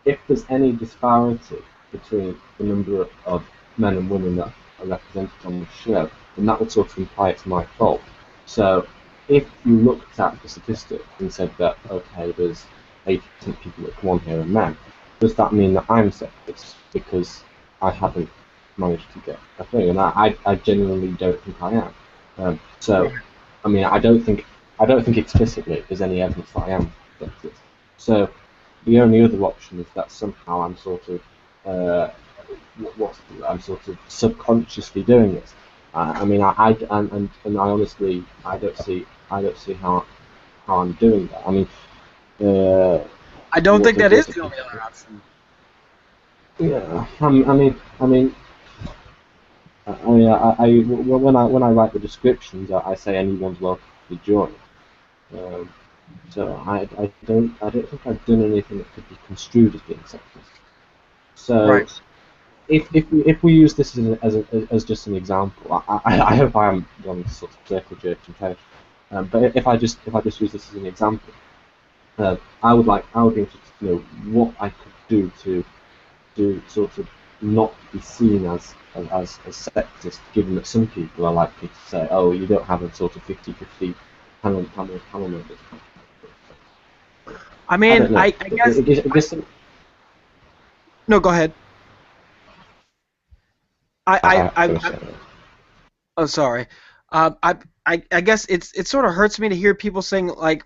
if there's any disparity between the number of men and women that are represented on the show, then that would sort of imply it's my fault. So if you looked at the statistics and said that, okay, there's 80% people that come on here are men, does that mean that I'm sexist because I haven't managed to get a thing? And I genuinely don't think I am. So, I mean, I don't think explicitly there's any evidence that I am sexist. So the only other option is that somehow I'm sort of I'm sort of subconsciously doing this. I mean, I honestly don't see how I'm doing that. I mean, I don't think that is the only other option. Yeah, when I write the descriptions, I say anyone's welcome to join. So I don't think I've done anything that could be construed as being sexist. So Right. if we use this as just an example, I hope I am going to sort of circle jerk and tell. But if I just use this as an example, I would be interested to know what I could do to sort of not be seen as sexist, given that some people are likely to say, oh, you don't have a sort of 50-50 panel members. I mean, I I guess. No, go ahead. Oh, sorry. I guess it sort of hurts me to hear people saying, like,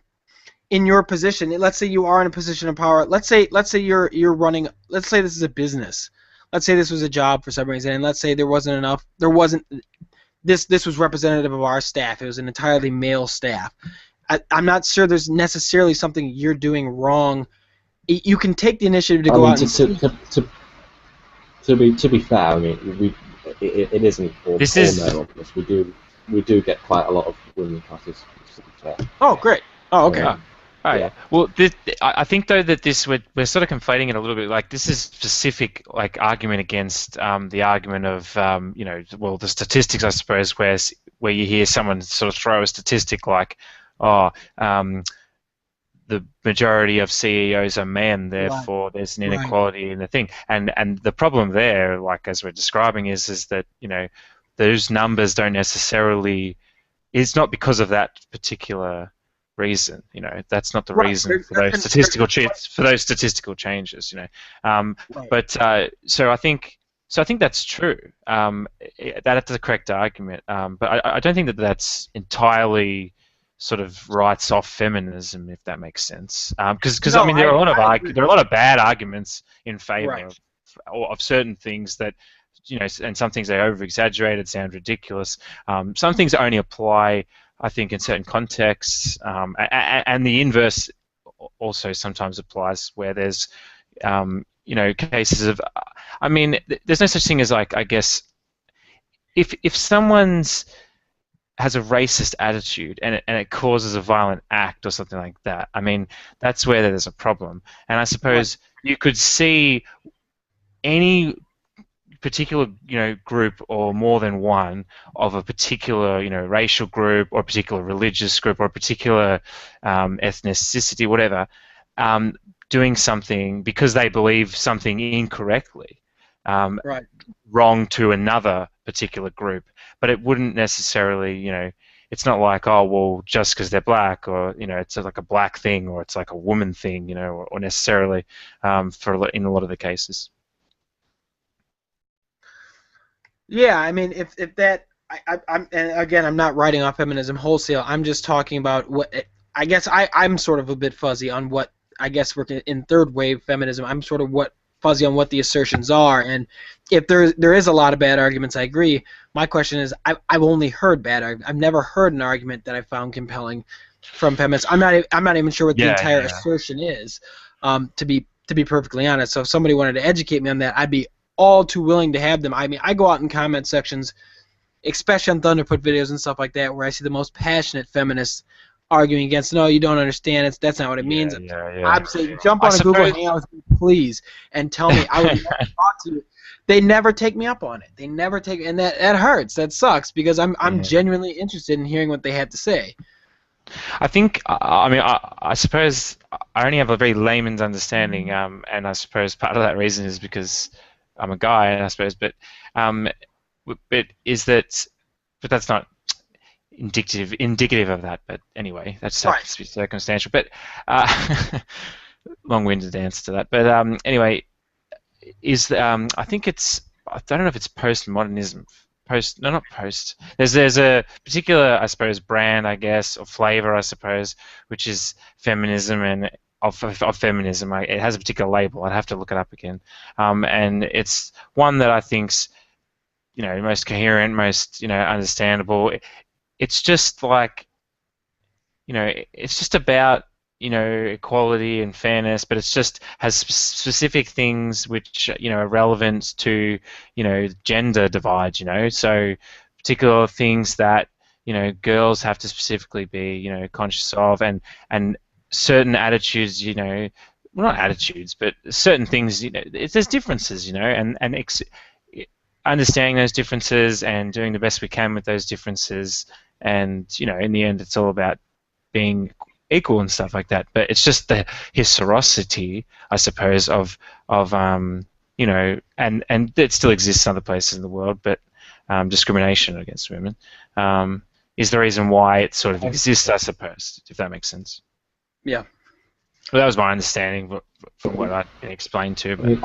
in your position. Let's say you are in a position of power. Let's say you're running. Let's say this is a business. Let's say this was a job for some reason, and let's say there wasn't enough. There wasn't. This was representative of our staff. It was an entirely male staff. I'm not sure there's necessarily something you're doing wrong. You can take the initiative to go out and to be fair, I mean, it isn't all male on this. We do get quite a lot of women participants, to be fair. Oh, great. Oh, okay. Yeah. Well, I think though that we're sort of conflating it a little bit. Like, this is specific, like, argument against the argument of well, the statistics, I suppose, where you hear someone sort of throw a statistic like, the majority of CEOs are men, therefore there's an inequality in the thing. And the problem there, like as we're describing, is that those numbers don't necessarily. It's not because of that particular reason. That's not the reason for those statistical changes. But so I think that's true. That's the correct argument. But I don't think that that's entirely sort of writes off feminism, if that makes sense. Because I mean, there are a lot of bad arguments in favor of certain things that, and some things they over-exaggerated, sound ridiculous. Some things only apply, I think, in certain contexts, and the inverse also sometimes applies, where there's cases of, I mean, there's no such thing as, like, I guess, if someone's has a racist attitude and it causes a violent act or something like that, I mean, that's where there's a problem. And I suppose you could see any particular group, or more than one, of a particular racial group or a particular religious group or a particular ethnicity, whatever, doing something because they believe something incorrectly, wrong to another particular group, but it wouldn't necessarily, it's not like, oh, well, just because they're black, or it's like a black thing, or it's like a woman thing, or necessarily in a lot of the cases. Yeah, I mean, if that, I'm and again, I'm not writing off feminism wholesale. I'm just talking about what I'm sort of a bit fuzzy on what I guess we're in third wave feminism. I'm sort of what fuzzy on what the assertions are. And if there is a lot of bad arguments, I agree. My question is, I've only heard bad arguments. I've never heard an argument that I found compelling from feminists. I'm not even sure what the entire assertion is. To be perfectly honest, so if somebody wanted to educate me on that, I'd be all too willing to have them. I mean, I go out in comment sections, especially on Thunderfoot videos and stuff like that, where I see the most passionate feminists arguing against, no, you don't understand, that's not what it means. I'd say, jump on a Google Hangout with me, please, and tell me. I would love to talk to you. They never take me up on it. They never take, and that hurts. That sucks, because I'm genuinely interested in hearing what they had to say. I think, I mean, I suppose I only have a very layman's understanding, and I suppose part of that reason is because I'm a guy, and I suppose, but that's not indicative of that. But anyway, that's Right. to be circumstantial. But long-winded answer to that. But anyway, I think I don't know if it's postmodernism. Not post. There's a particular, I suppose, brand, I guess, or flavor, I suppose, which is feminism and of feminism. It has a particular label. I'd have to look it up again, and it's one that I think's, most coherent, most, understandable. It's just like, it's just about, equality and fairness, but it's just has specific things which, are relevant to, gender divide, so particular things that, girls have to specifically be, conscious of, and certain attitudes, well, not attitudes, but certain things, there's differences, and understanding those differences and doing the best we can with those differences, and, in the end, it's all about being equal and stuff like that. But it's just the historicity, I suppose, of and it still exists in other places in the world, but discrimination against women is the reason why it sort of exists, I suppose, if that makes sense. Yeah. Well, that was my understanding from what I've been explained to. But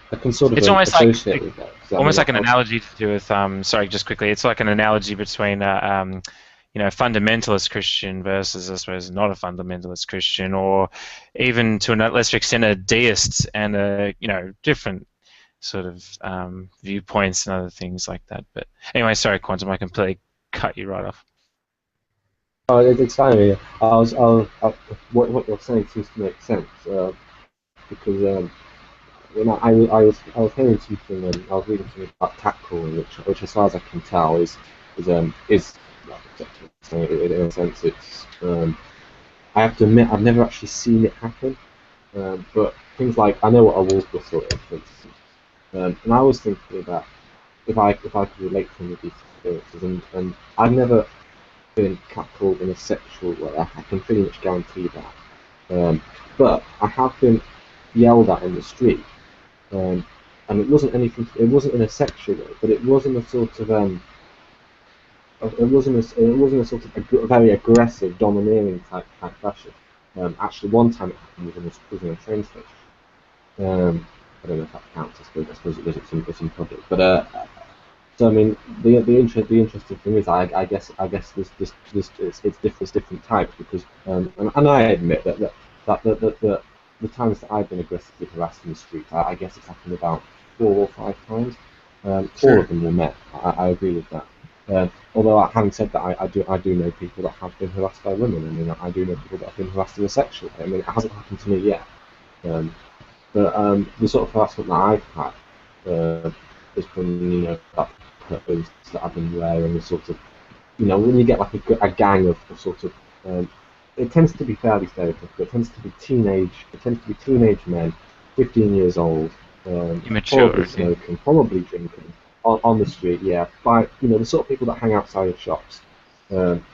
I can sort of it's almost associate with that. Almost like an analogy to do with sorry, just quickly. It's like an analogy between fundamentalist Christian versus, I suppose, not a fundamentalist Christian, or even to a lesser extent a deist and a different sort of viewpoints and other things like that. But anyway, sorry, Quantum, I completely cut you right off. Oh, it's fine. What you're saying seems to make sense because when I was hearing something, I was reading something about catcalling, which as far as I can tell is like acceptable. So in a sense, it's I have to admit I've never actually seen it happen, but things like, I know what a wolf whistle is, for instance, and I was thinking about if I could relate to some of these experiences, and I've never been catcalled in a sexual way. I can pretty much guarantee that, but I have been yelled at in the street. And it wasn't anything. It wasn't in a sexual way, but it was in a sort of it wasn't a sort of a very aggressive, domineering type fashion. Actually, one time it happened was in a train station. I don't know if that counts. I suppose it's in public. But so I mean, the interesting thing is, I guess it's different types, because and I admit that the times that I've been aggressively harassed in the street, I guess it's happened about 4 or 5 times. Sure. All of them were met. I agree with that. Although, having said that, I do know people that have been harassed by women. I mean, I do know people that have been harassed in a sexual way. I mean, it hasn't happened to me yet. But the sort of harassment that I've had has been, that clothes that I've been wearing, the sort of, when you get like a gang of sort of, it tends to be fairly stereotypical. It tends to be teenage men, 15 years old, Immature, probably smoking, probably drinking on the street. Yeah, by the sort of people that hang outside of shops. Loiters,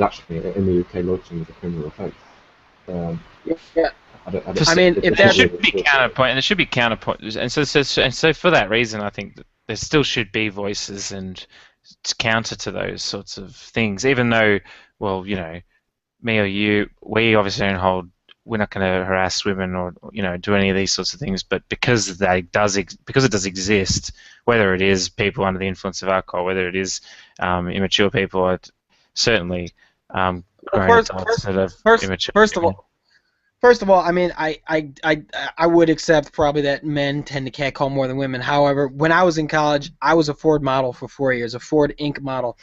actually, in the UK, loitering is a criminal offence. Yeah. I mean, if that should be counterpoint, and there should be counterpoint, and so for that reason, I think that there still should be voices and counter to those sorts of things, even though, well, me or you, we obviously don't hold. We're not going to harass women or do any of these sorts of things, but because it does exist, whether it is people under the influence of alcohol, whether it is immature people, certainly grown adults that are immature. First of all, First of all, I mean, I would accept probably that men tend to catcall more than women. However, when I was in college, I was a Ford model for 4 years, a Ford Inc. model,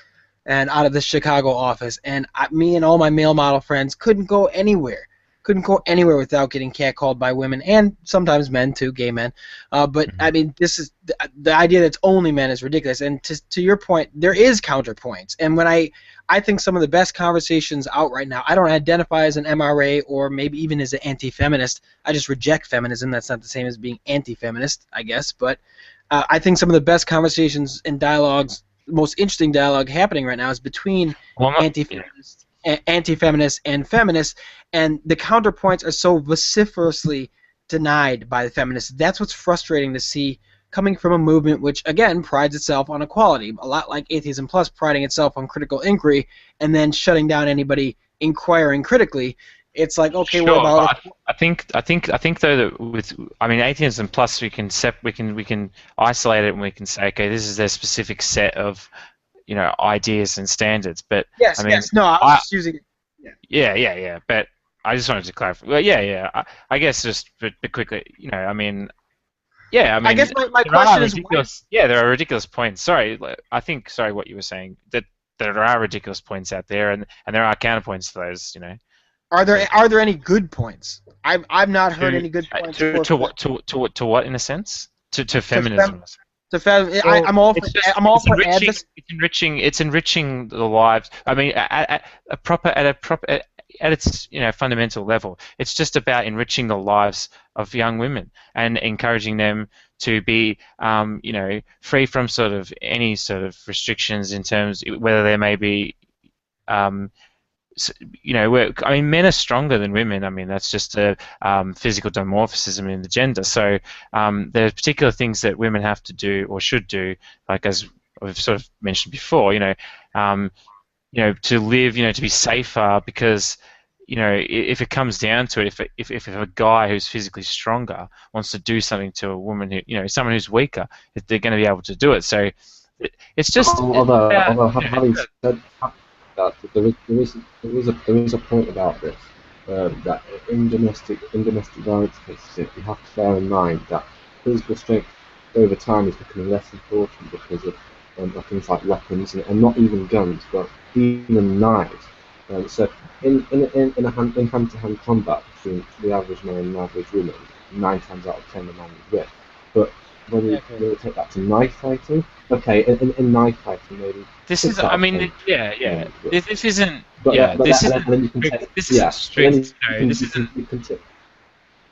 and out of the Chicago office. And me and all my male model friends couldn't go anywhere. Couldn't go anywhere without getting catcalled by women and sometimes men too, gay men. But I mean, this is the idea that it's only men is ridiculous. And to your point, there is counterpoints. And when I think some of the best conversations out right now. I don't identify as an MRA or maybe even as an anti-feminist. I just reject feminism. That's not the same as being anti-feminist, I guess. But I think some of the best conversations and dialogues, the most interesting dialogue happening right now is between anti-feminists, anti-feminists and feminists, and the counterpoints are so vociferously denied by the feminists. That's what's frustrating to see coming from a movement which, again, prides itself on equality, a lot like Atheism Plus priding itself on critical inquiry and then shutting down anybody inquiring critically. It's like, okay, Sure, what about? I think though that with, I mean, Atheism Plus, we can isolate it and we can say, okay, this is their specific set of, you know, ideas and standards. But Yes, I mean, yes, no, I was just using. yeah. But I just wanted to clarify. Well, yeah. I guess just but quickly, you know, I mean. Yeah, I mean, I guess my there are question is, ridiculous. Yeah, there are ridiculous points. Sorry, I think. Sorry, what you were saying, that there are ridiculous points out there, and there are counterpoints to those. You know, are there any good points? I've not heard any good points. To what in a sense? To feminism. I'm all for It's enriching the lives. I mean, at its, you know, fundamental level, it's just about enriching the lives of young women and encouraging them to be, you know, free from sort of any sort of restrictions in terms whether there may be, you know, I mean, men are stronger than women. I mean, that's just a physical dimorphism in the gender. So there are particular things that women have to do or should do, like as we've sort of mentioned before, you know, to live, you know, to be safer, because, you know, if it comes down to it, if a guy who's physically stronger wants to do something to a woman who, you know, someone who's weaker, they're going to be able to do it. So it's just. Although having said that, there is a point about this, that in domestic violence cases, you have to bear in mind that physical strength over time is becoming less important because of things like weapons and not even guns, but even knives. So in hand-to-hand combat between the average man and the average woman, 9 times out of 10 the man is win. But when you take that to knife fighting, okay, in knife fighting maybe. This is, I mean, yeah. This isn't. This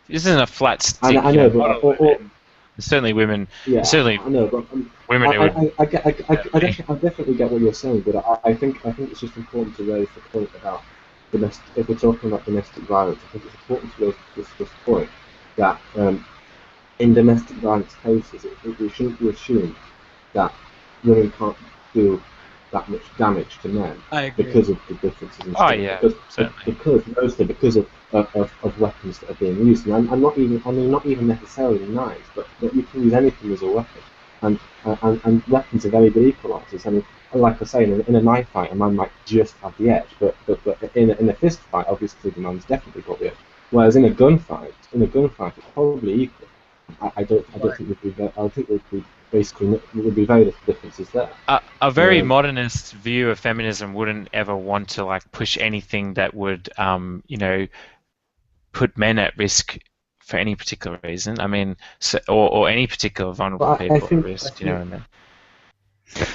isn't a flat stick. I know, but certainly women. Yeah, certainly, I know, but women. I definitely get what you're saying, but I think it's just important to raise the point about domestic. If we're talking about domestic violence, I think it's important to raise this point that in domestic violence cases, we shouldn't be assumed that women can't do that much damage to men because of the differences in strength. Because of weapons that are being used, and I'm not even necessarily knives, but you can use anything as a weapon, and weapons are very good equalisers. I mean, like I say, in a knife fight, a man might just have the edge, but in a fist fight, obviously the man's definitely got the edge. Whereas in a gunfight, it's probably equal. I think there'd be basically there would be very little differences there. A very modernist view of feminism wouldn't ever want to like push anything that would, you know, put men at risk for any particular reason. I mean, or any particular vulnerable people at risk. You know what I mean?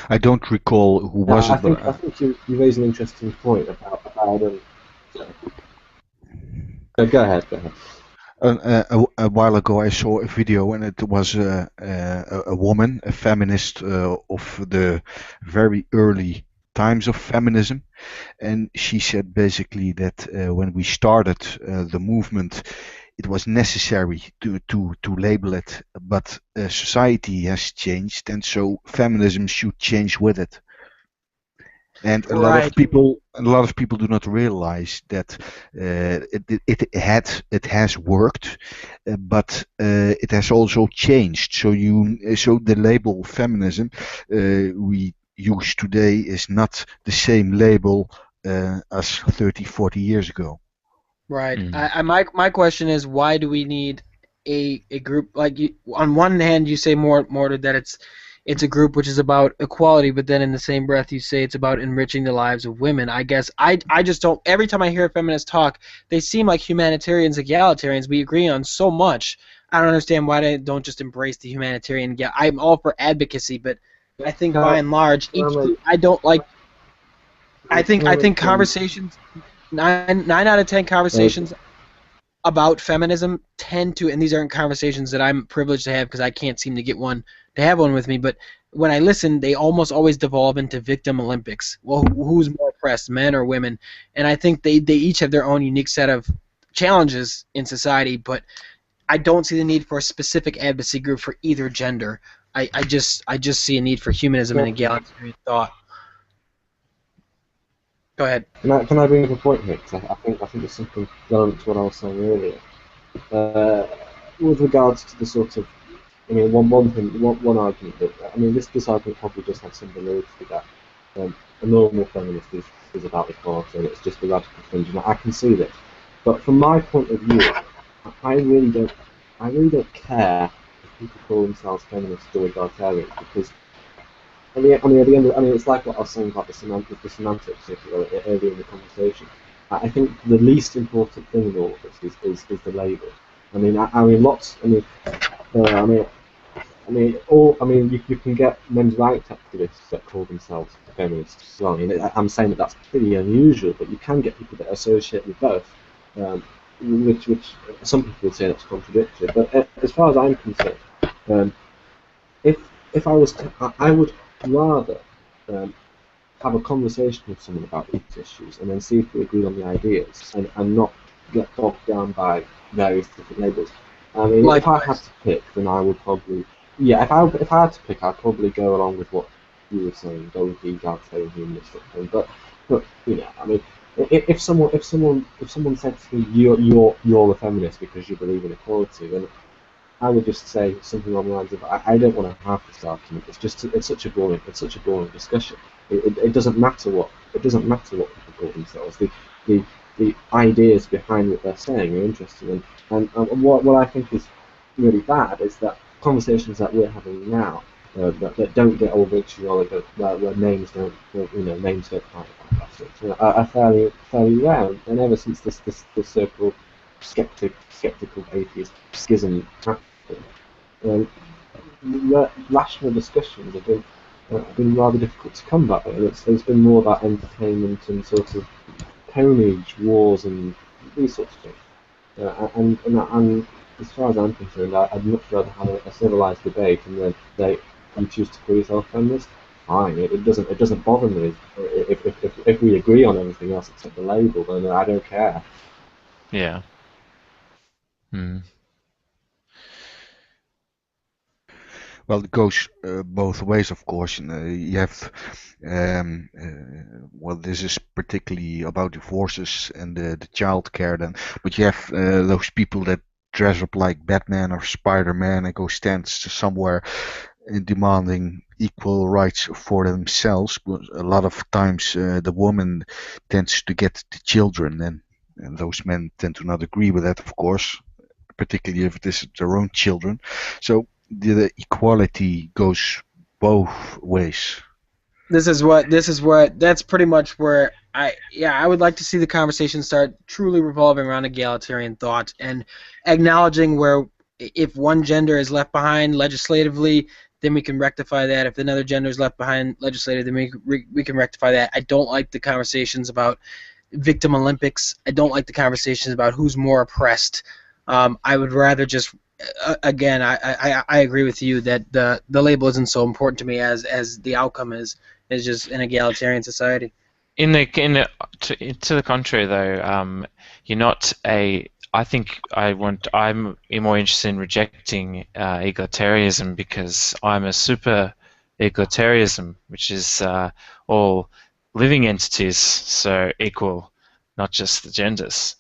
I don't recall who was it. I think you raise an interesting point about go ahead. A while ago, I saw a video, and it was a woman, a feminist of the very early times of feminism, and she said basically that when we started the movement, it was necessary to label it, but society has changed, and so feminism should change with it. And a lot of people do not realize that it has worked, but it has also changed. So the label feminism we use today is not the same label as 30, 40 years ago. Right. Mm. My question is, why do we need a group like you? On one hand, you say more that it's a group which is about equality, but then in the same breath you say it's about enriching the lives of women. I guess I just don't. Every time I hear feminists talk, they seem like humanitarians, egalitarians. We agree on so much. I don't understand why they don't just embrace the humanitarian. Yeah, I'm all for advocacy, but I think Can I, by and large, can I each make, I don't like. can I I make think conversations, nine out of 10 uh, conversations about feminism tend to, and these aren't conversations that I'm privileged to have because I can't seem to get one to have one with me, but when I listen, they almost always devolve into victim Olympics. Well, who's more oppressed, men or women? And I think they each have their own unique set of challenges in society, but I don't see the need for a specific advocacy group for either gender. I just see a need for humanism and egalitarian thought. Go ahead. can I bring up a point here? Because I think there's something relevant to what I was saying earlier. Uh, with regards to the sort of, I mean, one argument that, I mean, this argument probably just has some validity that a normal feminist is about equality and it's just a radical fringe, and I can see this. But from my point of view, I really don't, I really don't care if people call themselves feminists or egalitarians because at the end of, I mean, it's like what I was saying about the semantics, if you will, earlier in the conversation. I think the least important thing in all of this is the label. I mean, lots. I mean, I mean, you can get men's rights activists that call themselves feminists as well. I mean, I'm saying that that's pretty unusual, but you can get people that associate with both, um, which some people would say that's contradictory. But as far as I'm concerned, um, if if I was to, I would rather um, have a conversation with someone about these issues and then see if we agree on the ideas and not get bogged down by various different labels. I mean, if I had Likewise. to pick, then I would probably, yeah, if I had to pick, I'd probably go along with what you were saying, go with the egalitarian humanistic thing. But you know, I mean, if someone said to me, you're a feminist because you believe in equality, then I would just say something along the lines of, I don't want to have this argument. It's such a boring discussion. It doesn't matter what people call themselves. The the ideas behind what they're saying are interesting. And what I think is really bad is that conversations that we're having now that don't get all vitriolic, where names don't find are fairly rare. And ever since this so-called skeptical atheist schism happened, um, rational discussions have been rather difficult to combat. It's been more about entertainment and sort of peonage wars and these sorts of things. And as far as I'm concerned, I'd much rather have a civilized debate, and then you choose to call yourself feminist. Fine, it doesn't bother me if we agree on everything else except the label. Then I don't care. Yeah. Mm. Well, it goes both ways, of course. You have, well, this is particularly about divorces and the child care then, but you have those people that dress up like Batman or Spider-Man and go stand somewhere demanding equal rights for themselves. But a lot of times the woman tends to get the children, and those men tend to not agree with that, of course, particularly if it is their own children. So the equality goes both ways. This is what that's pretty much where I would like to see the conversation start truly revolving around egalitarian thought and acknowledging where if one gender is left behind legislatively, then we can rectify that. If another gender is left behind legislatively, then we can rectify that. I don't like the conversations about victim Olympics. I don't like the conversations about who's more oppressed. I would rather just again, I agree with you that the label isn't so important to me as the outcome is just an egalitarian society. To the contrary, though, you're not a. I think I'm more interested in rejecting egalitarianism because I'm a super egalitarianism, which is all living entities, so equal, not just the genders.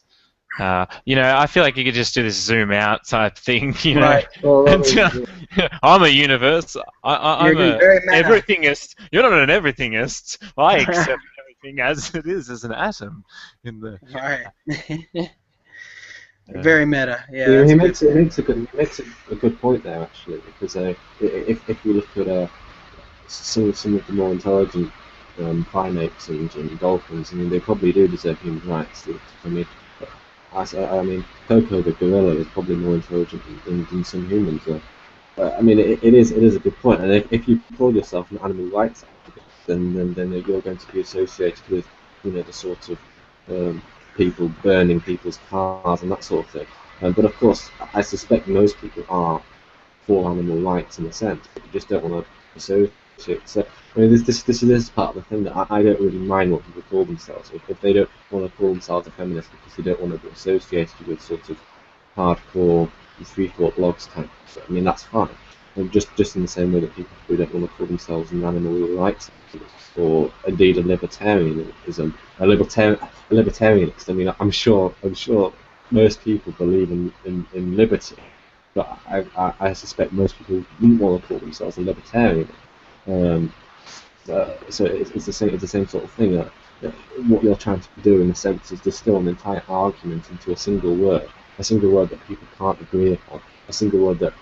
I feel like you could just do this zoom out type thing, Right. Well, I And, mean, I'm a universe. You're I'm getting a very meta. everythingist. You're not an everythingist. I accept everything as it is, as an atom in the. Right. Very meta. Yeah, He, that's he a good. makes it, he makes a good he makes a good point there actually, because if we look at some of the more intelligent primates and dolphins, I mean, they probably do deserve human rights. I mean, I mean, Coco the gorilla is probably more intelligent than some humans are. I mean, it is a good point, and if you call yourself an animal rights activist, then you're going to be associated with, the sort of people burning people's cars and that sort of thing. But of course, I suspect most people are for animal rights in a sense, but you just don't want to associate. So, I mean, this is part of the thing that I don't really mind what people call themselves. If they don't want to call themselves a feminist because they don't want to be associated with sort of hardcore free thought blogs type, so, I mean, that's fine. And just in the same way that people who don't want to call themselves an animal rights activist or indeed a libertarianism, a libertarianist. I mean, I'm sure most people believe in liberty, but I suspect most people wouldn't want to call themselves a libertarian. Um, so it's the same sort of thing. What you're trying to do, in a sense, is distill an entire argument into a single word that people can't agree upon, a single word that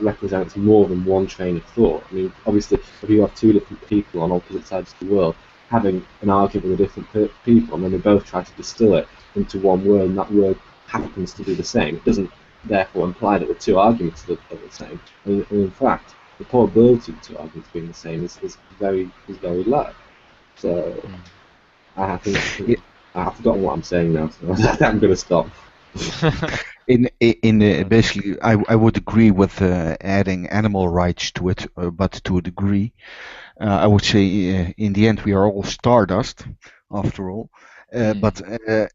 represents more than one train of thought. I mean, obviously, if you have two different people on opposite sides of the world having an argument with different people, and then they both try to distill it into one word, and that word happens to be the same, it doesn't therefore imply that the two arguments are the same. And in fact, the probability of two arguments being the same is very low. So I think I've forgotten what I'm saying now, so I'm going to stop. Basically, I would agree with adding animal rights to it, but to a degree. I would say in the end we are all stardust, after all. But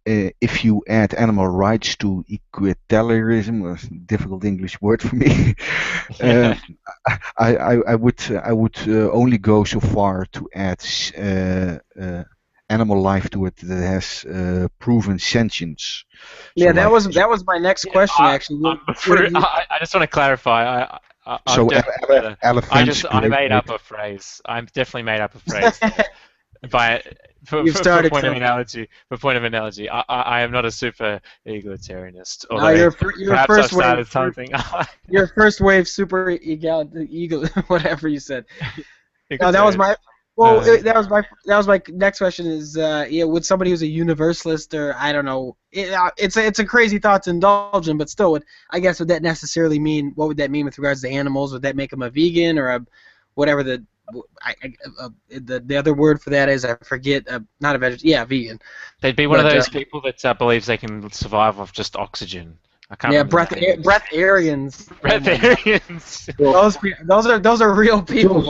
if you add animal rights to equalitarianism, a difficult English word for me, I would only go so far to add animal life to it that has proven sentience. Yeah, So that was my next question actually. I just want to clarify. Elephants. I made up a phrase. I definitely made up a phrase. For point of analogy, I am not a super egalitarianist. No, you're perhaps first I've started wave, something. You're first wave super eagle, whatever you said. No, that was my. Well, that was my next question. Is would somebody who's a universalist, or I don't know, it's a crazy thought to indulge in, but still, would that necessarily mean? What would that mean with regards to animals? Would that make them a vegan or a whatever the other word for that is? I forget. Not a vegetarian. Yeah, vegan. They'd be one of those people that believes they can survive off just oxygen. I can't remember. Breatharians. Breatharians. Those are real people.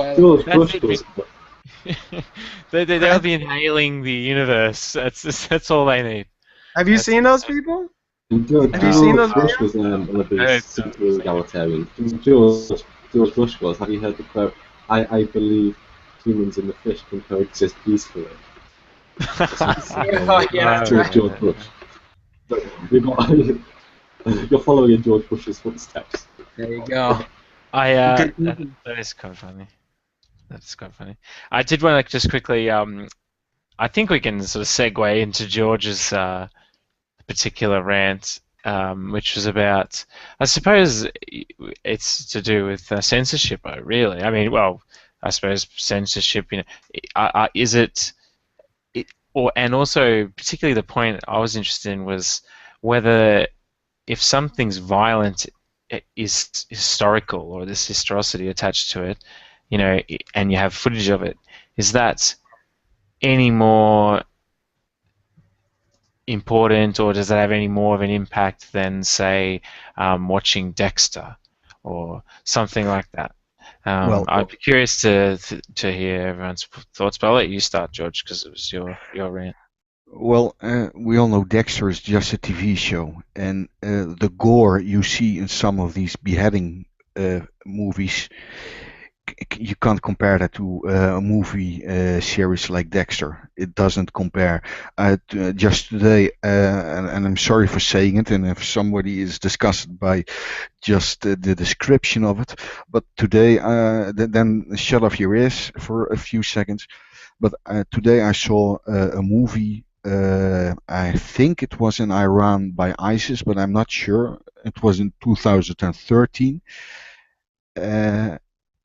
They'll be inhaling the universe. That's all they need. Have you seen those people? Have you seen those Bush was one of these super egalitarians. George Bush was. Have you heard the quote? I believe humans and the fish can coexist peacefully. George Bush. You're following in George Bush's footsteps. There you go. That is kind of funny. That's quite funny. I did want to just quickly. I think we can sort of segue into George's particular rant, which was about. I suppose it's to do with censorship. Really, I mean, well, I suppose censorship. Is it? And also particularly the point I was interested in was whether if something's violent is historical or this historicity attached to it, and you have footage of it, is that any more important, or does that have any more of an impact than, say, watching Dexter or something like that? I'd be curious to hear everyone's thoughts, but I'll let you start, George, because it was your rant. Well, we all know Dexter is just a TV show, and the gore you see in some of these beheading movies, you can't compare that to a movie series like Dexter. It doesn't compare. Just today, and I'm sorry for saying it, and if somebody is disgusted by just the description of it, but today, then shut off your ears for a few seconds. But today I saw a movie. I I think it was in Iran by ISIS, but I'm not sure. It was in 2013. Uh,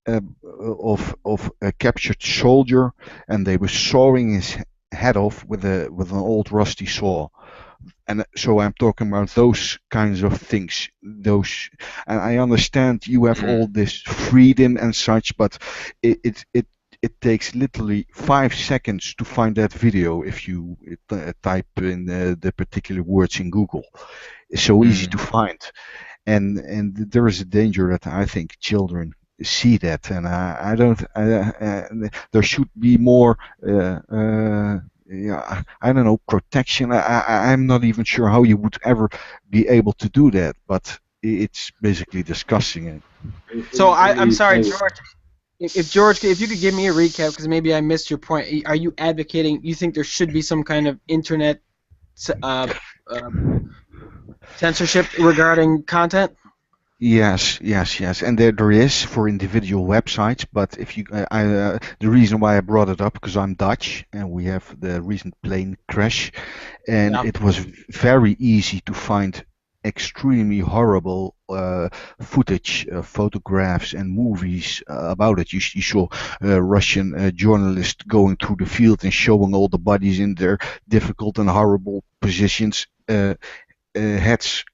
of a captured soldier, and they were sawing his head off with an old rusty saw. And so I'm talking about those kinds of things. And I understand you have all this freedom and such, but it takes literally 5 seconds to find that video if you type in the particular words in Google. It's so easy to find, and there is a danger that I think children see that, and I don't. There should be more. Yeah, I don't know, protection. I'm not even sure how you would ever be able to do that, but it's basically discussing it. So I'm sorry, George. If you could give me a recap, because maybe I missed your point. Are you advocating? You think there should be some kind of internet censorship regarding content? Yes, and there is for individual websites, but if you, the reason why I brought it up because I'm Dutch and we have the recent plane crash, and it was very easy to find extremely horrible footage, photographs and movies about it. You saw a Russian journalist going through the field and showing all the bodies in their difficult and horrible positions, heads.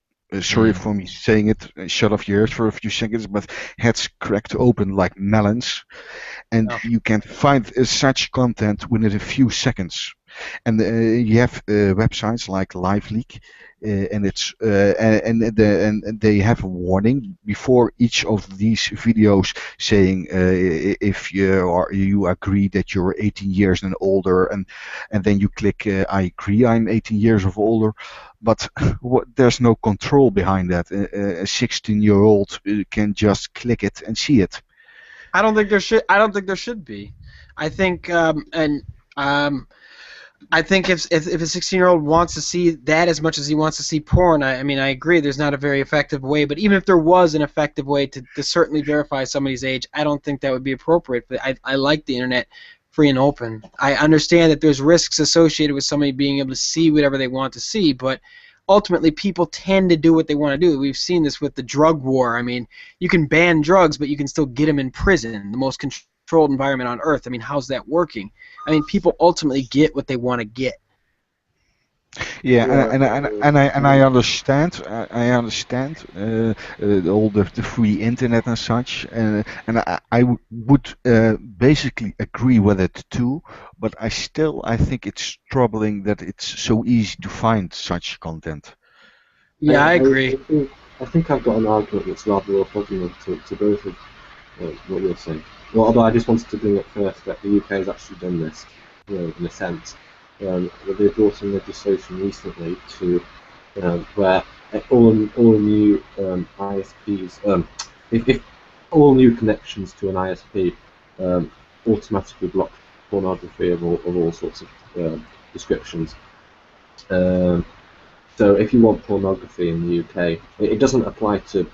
Sorry for me saying it, shut off your ears for a few seconds, but heads cracked open like melons, and you can find such content within a few seconds. And you have websites like LiveLeak, and it's and they have a warning before each of these videos saying if you agree that you're 18 years and older, and then you click I agree I'm 18 years of older. But there's no control behind that. A 16-year-old can just click it and see it. I don't think there should be. I think I think if a 16-year-old wants to see that as much as he wants to see porn, I mean, I agree there's not a very effective way, but even if there was an effective way to certainly verify somebody's age, I don't think that would be appropriate. But I like the internet free and open. I understand that there's risks associated with somebody being able to see whatever they want to see, but ultimately people tend to do what they want to do. We've seen this with the drug war. I mean, you can ban drugs, but you can still get them in prison, the most controlled environment on earth. I mean, how's that working? I mean, people ultimately get what they want to get. Yeah, and I understand. I understand all the free internet and such, and I would basically agree with it too. But I think it's troubling that it's so easy to find such content. Yeah, I agree. I think I've got an argument that's rather orthogonal to both of what you're saying. Well, although I just wanted to bring up first that the UK has actually done this, in a sense. They brought in legislation recently to where all new ISPs, if all new connections to an ISP automatically block pornography of all sorts of descriptions. So if you want pornography in the UK, it doesn't apply to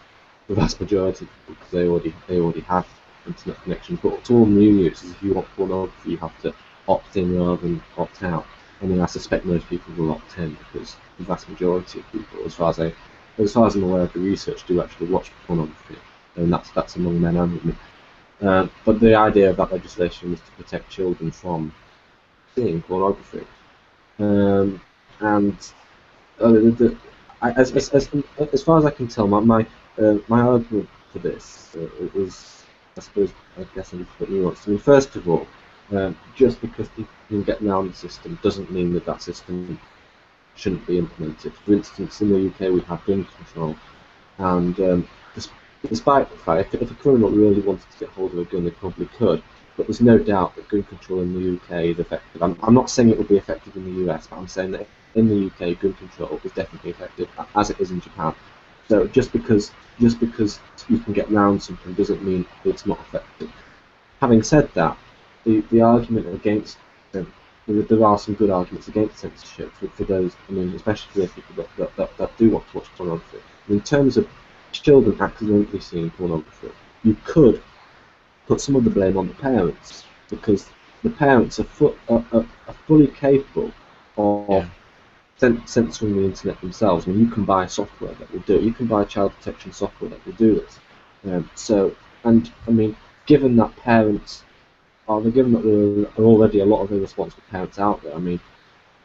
the vast majority because they already have internet connections. But to all new users, if you want pornography, you have to opt in rather than opt out. I mean, I suspect most people will opt in because the vast majority of people, as far as I'm aware of the research, do actually watch pornography, and that's among men only. But the idea of that legislation was to protect children from seeing pornography, and as far as I can tell, my argument for this is, I guess, a little bit nuanced. I mean, first of all, just because people can get around the system doesn't mean that system shouldn't be implemented. For instance, in the UK we have gun control, and despite the fact if a criminal really wanted to get hold of a gun, they probably could. But there's no doubt that gun control in the UK is effective. I'm not saying it will be effective in the US, but I'm saying that in the UK, gun control is definitely effective, as it is in Japan. So just because you can get around something doesn't mean it's not effective. Having said that, the argument against there are some good arguments against censorship for those. I mean, especially for those people that do want to watch pornography. In terms of children accidentally seeing pornography, you could put some of the blame on the parents because the parents are fully capable of censoring the internet themselves. I mean, you can buy software that will do it. You can buy child protection software that will do this. And I mean, given that given that there are already a lot of irresponsible parents out there, I mean,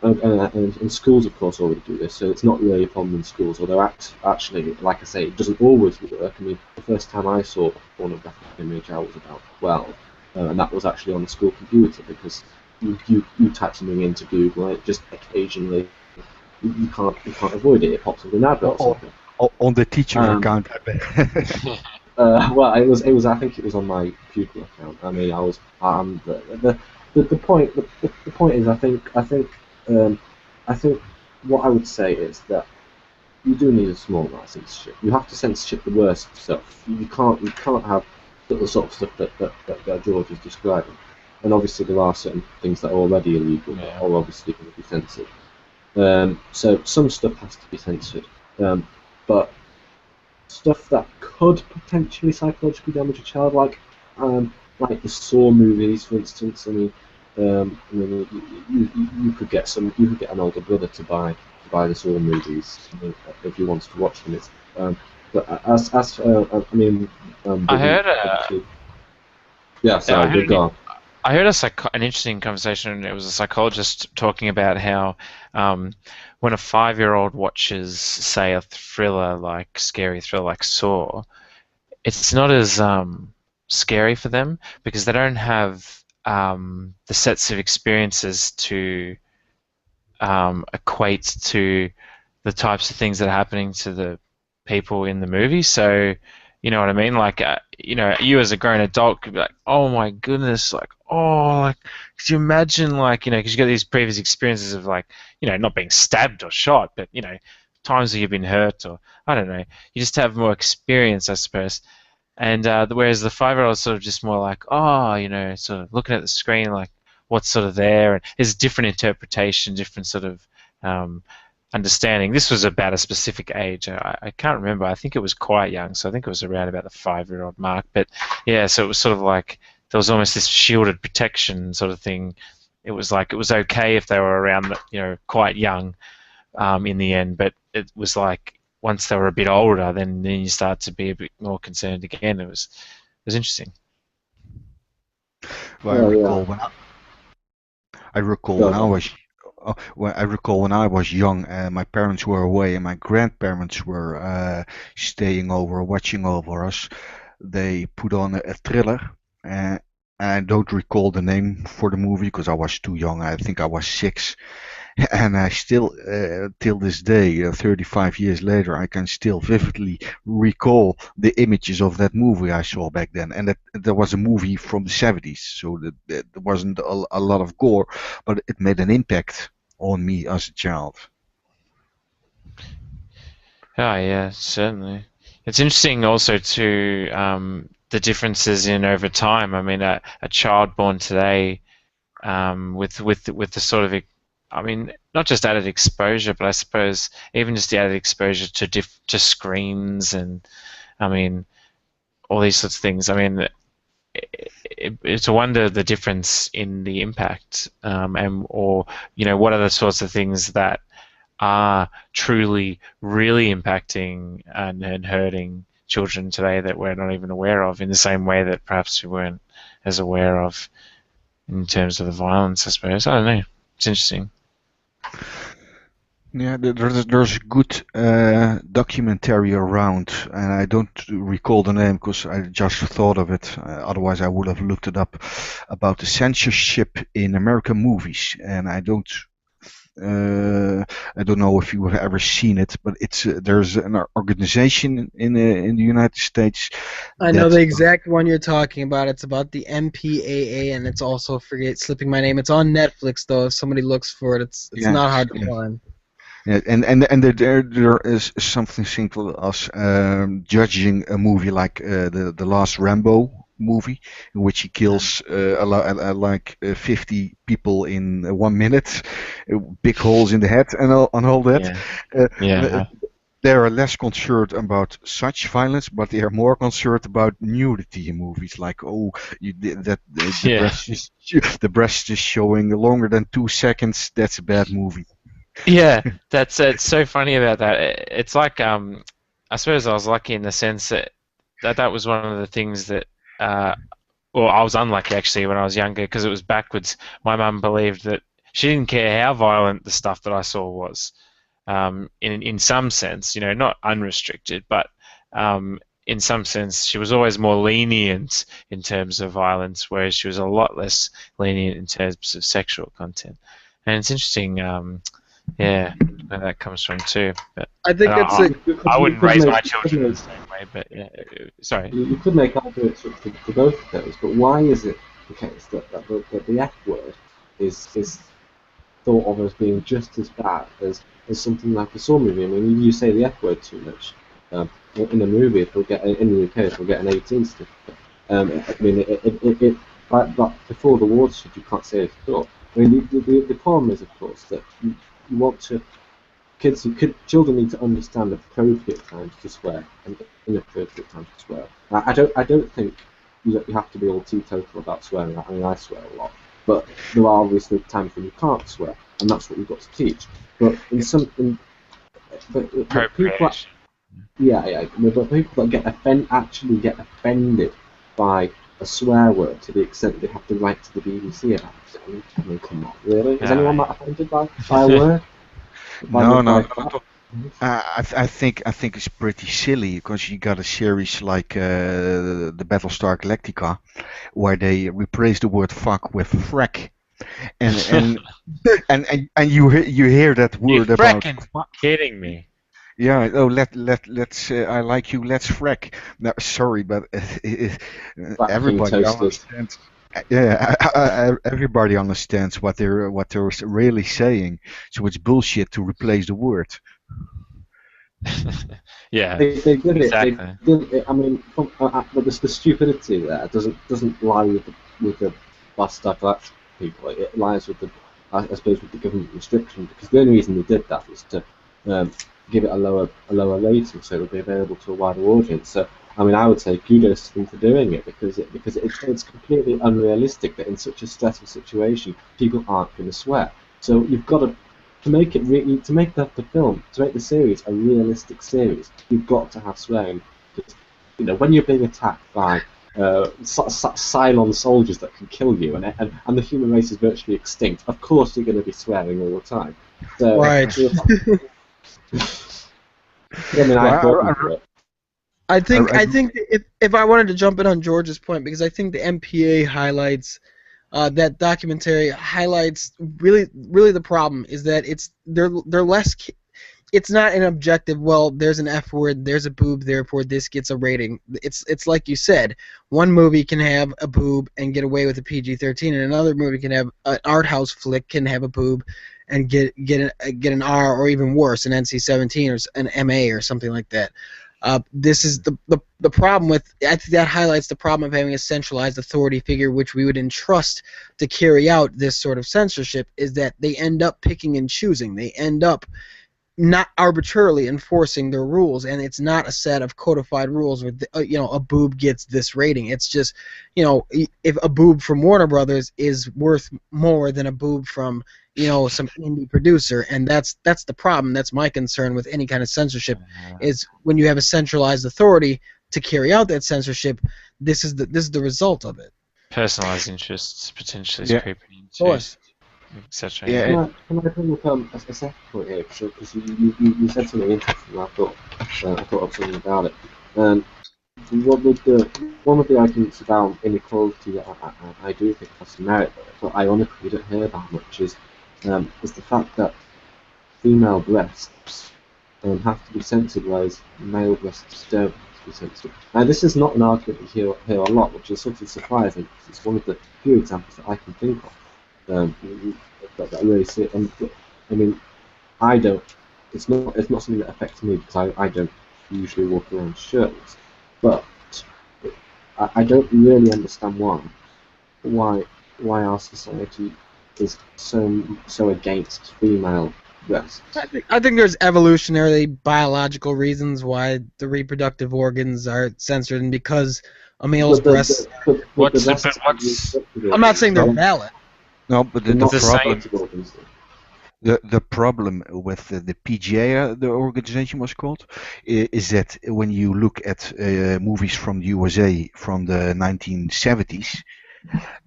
and schools, of course, already do this, so it's not really a problem in schools, although actually, like I say, it doesn't always work. I mean, the first time I saw a pornographic image, I was about 12, and that was actually on the school computer, because you type something into Google, and it just occasionally, you can't avoid it, it pops up an advert or something. On the teacher account, I bet. Well, it was. I think it was on my pupil account. I mean, I was. The point is, I think what I would say is that you do need a small amount of censorship. You have to censorship the worst stuff. You can't have the sort of stuff that George is describing. And obviously there are certain things that are already illegal that are obviously going to be censored. So some stuff has to be censored. But stuff that could potentially psychologically damage a child, like the Saw movies, for instance. I mean, you could get an older brother to buy the Saw movies if he wants to watch them. But I heard yeah, sorry, go on. I heard an interesting conversation. It was a psychologist talking about how when a 5-year-old watches, say, a scary thriller like Saw, it's not as scary for them because they don't have the sets of experiences to equate to the types of things that are happening to the people in the movie. So, you know what I mean? Like, you as a grown adult could be like, oh my goodness, like, could you imagine, like, because you got these previous experiences of, like, not being stabbed or shot, but, times where you've been hurt, or, I don't know, you just have more experience, I suppose. And whereas the 5-year-old is sort of just more like, sort of looking at the screen, like, what's sort of there, and there's different interpretation, different sort of understanding. This was about a specific age. I can't remember. I think it was quite young, so I think it was around about the 5-year-old mark. But yeah, so it was sort of like there was almost this shielded protection sort of thing. It was like it was okay if they were around, quite young in the end, but it was like once they were a bit older, then you start to be a bit more concerned again. It was interesting. Well, I recall when I was young, my parents were away and my grandparents were staying over, watching over us. They put on a thriller. I don't recall the name for the movie because I was too young. I think I was 6. And I still, till this day, 35 years later, I can still vividly recall the images of that movie I saw back then. And that was a movie from the 70s, so there wasn't a lot of gore, but it made an impact on me as a child. Oh, yeah, certainly. It's interesting also to the differences in over time. I mean, a child born today with the sort of, I mean, not just added exposure, but I suppose even just the added exposure to screens and, I mean, all these sorts of things. I mean, it's a wonder the difference in the impact, or what are the sorts of things that are truly, really impacting and hurting children today that we're not even aware of, in the same way that perhaps we weren't as aware of in terms of the violence, I suppose. I don't know. It's interesting. Yeah, there's a good documentary around, and I don't recall the name because I just thought of it. Otherwise, I would have looked it up, about the censorship in American movies. And I don't know if you have ever seen it, but there's an organization in the United States. I know the exact one you're talking about. It's about the MPAA, and it's also slipping my name. It's on Netflix though. If somebody looks for it, it's not hard to find. Yeah, and there is something simple as judging a movie like the last Rambo movie, in which he kills like 50 people in 1 minute, big holes in the head and all that. They are less concerned about such violence, but they are more concerned about nudity in movies. Like, the breast is showing longer than 2 seconds. That's a bad movie. Yeah, that's it's so funny about that. It's like I suppose I was lucky in the sense that that was one of the things that well, I was unlucky actually when I was younger because it was backwards. My mum believed that she didn't care how violent the stuff that I saw was. In some sense, not unrestricted, but in some sense, she was always more lenient in terms of violence, whereas she was a lot less lenient in terms of sexual content. And it's interesting, yeah, where that comes from too. But I think and that's I, a I You wouldn't could raise make, my you could children make the same way, but yeah, sorry. you could make arguments for both of those, but why is it the case that the F word is thought of as being just as bad as something like a Saw movie? I mean, you say the F word too much. In a movie, it'll get in the UK, it'll get an 18 certificate. I mean, but before the watershed, you can't say it at all. I mean, the problem is, of course, that you want to children need to understand appropriate times to swear and inappropriate times to swear. I don't think you have to be all teetotal about swearing. I mean, I swear a lot, but there are obviously times when you can't swear, and that's what you've got to teach. But but people, Appropriation. yeah, but people that actually get offended by a swear word to the extent that they have to write to the BBC about it. I mean, come on, really? Is anyone that offended by a word? No, no, By not at all. I think it's pretty silly because you got a series like the Battlestar Galactica where they replace the word fuck with frack, and and and you hear that You word about frickin' kidding me? yeah, oh let's I like you, let's frack. No, sorry, but Cracking everybody toasters. understands. Yeah, everybody understands what they're really saying. So it's bullshit to replace the word. Yeah, They did it. They exactly. did it. I mean, but the stupidity there doesn't lie with the Bastard Galactic people. It lies with I suppose with the government restriction, because the only reason they did that was to um, give it a lower rating so it would be available to a wider audience. So I mean, I would say kudos to them for doing it, because it's completely unrealistic that in such a stressful situation people aren't going to swear. So you've got to make it to make the film, to make the series a realistic series, you've got to have swearing. Because, when you're being attacked by Cylon soldiers that can kill you, and the human race is virtually extinct, of course you're going to be swearing all the time. So, right. I mean, I fought Well, them for it. I think if I wanted to jump in on George's point, because I think the MPA highlights that documentary highlights really the problem is that they're less. It's not an objective. Well, there's an F word, there's a boob, therefore this gets a rating. It's like you said, one movie can have a boob and get away with a PG-13, and another movie can have an art house flick can have a boob and get an R, or even worse, an NC-17 or an MA or something like that. This is the problem with. I think that highlights the problem of having a centralized authority figure, which we would entrust to carry out this sort of censorship, is that they end up picking and choosing. They end up not arbitrarily enforcing their rules, and it's not a set of codified rules where a boob gets this rating. It's just, if a boob from Warner Brothers is worth more than a boob from some indie producer, and that's the problem. That's my concern with any kind of censorship, is when you have a centralized authority to carry out that censorship. This is the result of it. Personalized interests potentially yeah, creeping Of into, course. etc. yeah, Yeah. Can I bring up a second point here? Because you said something interesting, and I thought of something about it. One of the arguments about inequality that I do think has some merit, but ironically we don't hear about much, is the fact that female breasts have to be censored, whereas male breasts don't have to be censored. Now, this is not an argument we hear a lot, which is sort of surprising, because it's one of the few examples that I can think of that I really see. And I mean, I don't. It's not something that affects me, because I don't usually walk around shirtless. But I don't really understand why our society is so against female breasts. I think there's evolutionary biological reasons why the reproductive organs are censored, and because a male's breasts. But the What's the breasts what's I'm not saying they're no, valid. no, but they're the not the same? problem, reproductive organs. The problem with the PGA, the organization was called, is that when you look at movies from the USA from the 1970s,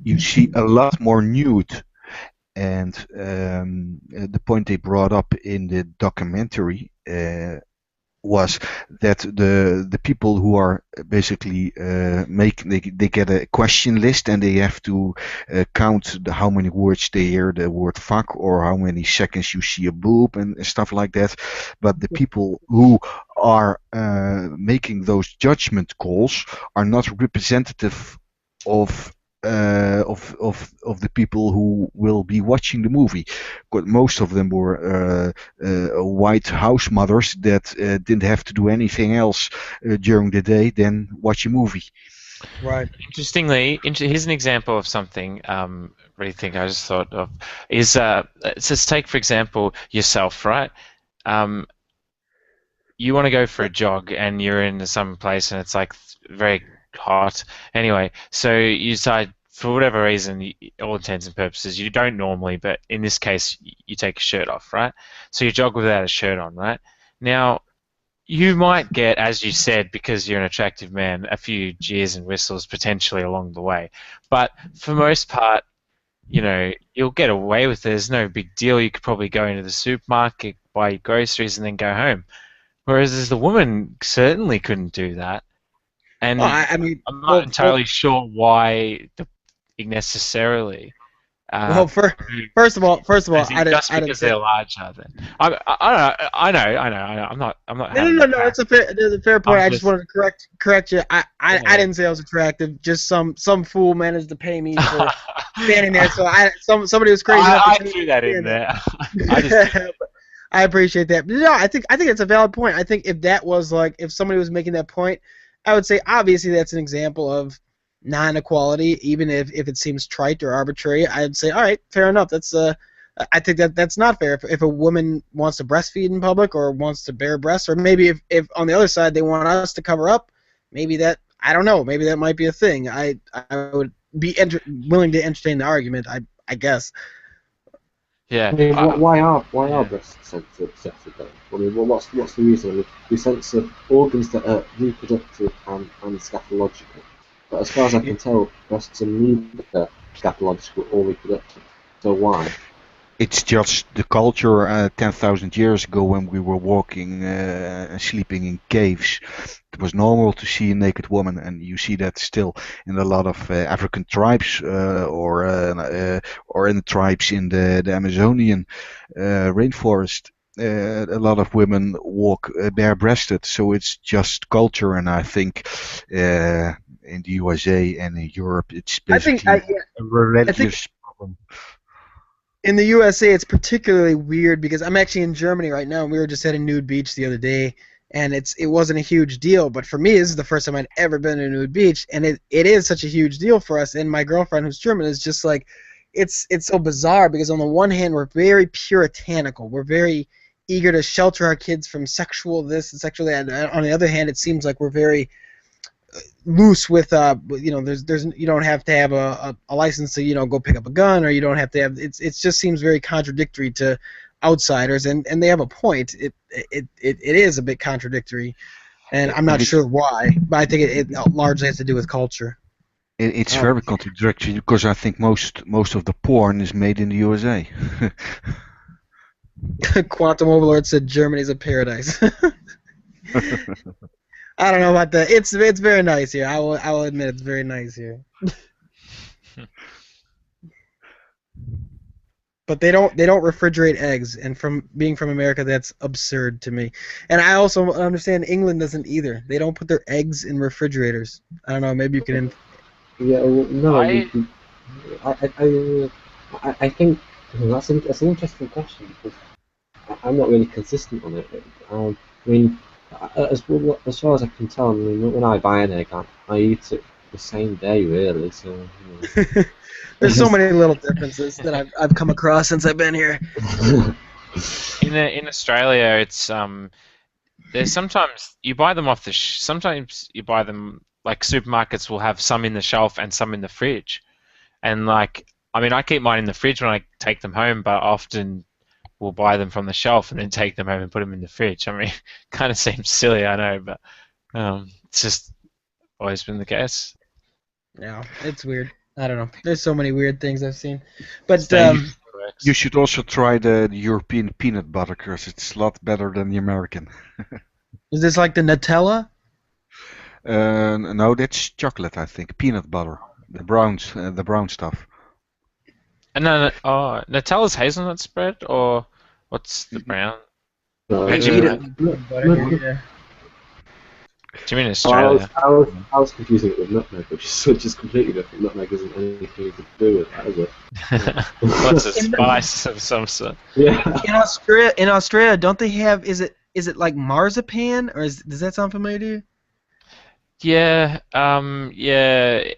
you see a lot more nude. And the point they brought up in the documentary was that the people who are basically they get a question list, and they have to count how many words they hear the word fuck, or how many seconds you see a boob and stuff like that. But the people who are making those judgment calls are not representative of of the people who will be watching the movie. Most of them were white house mothers that didn't have to do anything else during the day than watch a movie. Right. Interestingly, here's an example of something really think I just thought of is just take for example yourself, right? You want to go for a jog and you're in some place and it's like very hot. Anyway, so you decide for whatever reason, all intents and purposes, you don't normally, but in this case, you take a shirt off, right? So you jog without a shirt on, right? Now, you might get, as you said, because you're an attractive man, a few jeers and whistles potentially along the way. But for most part, you know, you'll get away with it. There's no big deal. You could probably go into the supermarket, buy your groceries, and then go home. Whereas as the woman certainly couldn't do that. And I mean, I'm not entirely sure why necessarily. Well, first of all, Just because they're larger, then I know. I'm not. No. It's a fair point. I just wanted to correct you. I didn't say I was attractive. Just some fool managed to pay me for standing there. So somebody was crazy. I threw that in there. I appreciate that. But no, I think it's a valid point. I think if that was like if somebody was making that point, I would say obviously that's an example of non-equality, even if it seems trite or arbitrary. I'd say, all right, fair enough. That's I think that's not fair. If a woman wants to breastfeed in public or wants to bare breasts, or maybe if on the other side they want us to cover up, maybe that I don't know. Maybe that might be a thing. I would be willing to entertain the argument. I guess. Yeah. I mean, why are breasts sensitive then? I mean, what's the reason? I mean, we censor organs that are reproductive and scatological. But as far as I can tell, breasts are neither scatological or reproductive. So why? It's just the culture 10,000 years ago when we were walking and sleeping in caves. It was normal to see a naked woman, and you see that still in a lot of African tribes or in the tribes in the Amazonian rainforest. A lot of women walk bare-breasted, so it's just culture, and I think in the USA and in Europe it's basically a religious problem. In the USA, it's particularly weird because I'm actually in Germany right now, and we were just at a nude beach the other day, and it wasn't a huge deal, but for me, this is the first time I'd ever been to a nude beach, and it is such a huge deal for us. And my girlfriend, who's German, is just like, it's so bizarre because on the one hand, we're very puritanical, we're very eager to shelter our kids from sexual this and sexual that. And on the other hand, it seems like we're very loose with there's you don't have to have a license to go pick up a gun, or you don't have to have it just seems very contradictory to outsiders, and they have a point. It is a bit contradictory, and I'm not sure why, but I think it largely has to do with culture. It's very contradictory because I think most of the porn is made in the USA. Quantum Overlord said Germany's a paradise. I don't know about that. It's very nice here. I will admit it's very nice here. But they don't refrigerate eggs, and from being from America, that's absurd to me. And I also understand England doesn't either. They don't put their eggs in refrigerators. I don't know. Maybe you can. Yeah. Well, no. I think that's an interesting question because I'm not really consistent on it. I mean. As far as I can tell, I mean, when I buy an egg, I eat it the same day, really. So there's so many little differences that I've come across since I've been here. In Australia, it's there's sometimes you buy them off the sometimes you buy them like supermarkets will have some in the shelf and some in the fridge, and like I mean I keep mine in the fridge when I take them home, but often will buy them from the shelf and then take them home and put them in the fridge. I mean, kind of seems silly, I know, but it's just always been the case. Yeah, it's weird. I don't know. There's so many weird things I've seen, but You should also try the European peanut butter because it's a lot better than the American. is this like the Nutella? No, that's chocolate, I think. Peanut butter, the brown stuff. And then, Nutella's hazelnut spread, or what's the brown? Where'd You you eat get it with peanut butter here, yeah. Do you mean Oh, Australia? I was confusing it with nutmeg, which is completely different. Nutmeg isn't anything to do with that, is it? What's a spice of some sort? Yeah. In Australia, don't they have? Is it like marzipan, or does that sound familiar to you? Yeah, yeah.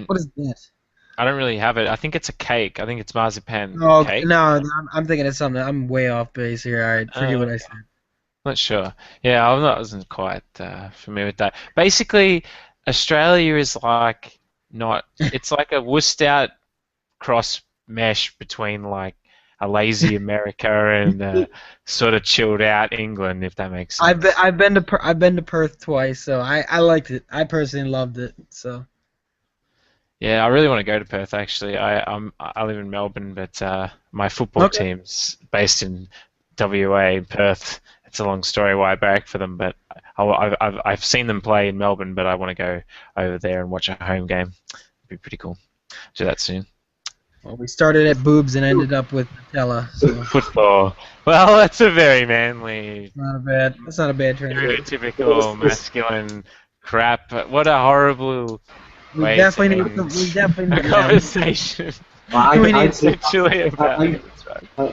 What is that? I don't really have it. I think it's a cake. I think it's marzipan Oh, cake. no, I'm thinking of something. I'm way off base here. All right, forget what I said. Not sure. Yeah, I wasn't quite familiar with that. Basically, Australia is like not. It's like a wussed out cross mesh between like a lazy America and sort of chilled out England, if that makes sense. I've been to Perth twice, so I liked it. I personally loved it. So. Yeah, I really want to go to Perth. Actually, I live in Melbourne, but my football team's based in WA, Perth. It's a long story why I barrack for them, but I've seen them play in Melbourne, but I want to go over there and watch a home game. It'd be pretty cool. Do that soon. Well, we started at boobs and ended up with Nutella. So. Football. Well, that's a very manly. That's not a bad transition. Stereotypical masculine crap. What a horrible. We definitely need a conversation.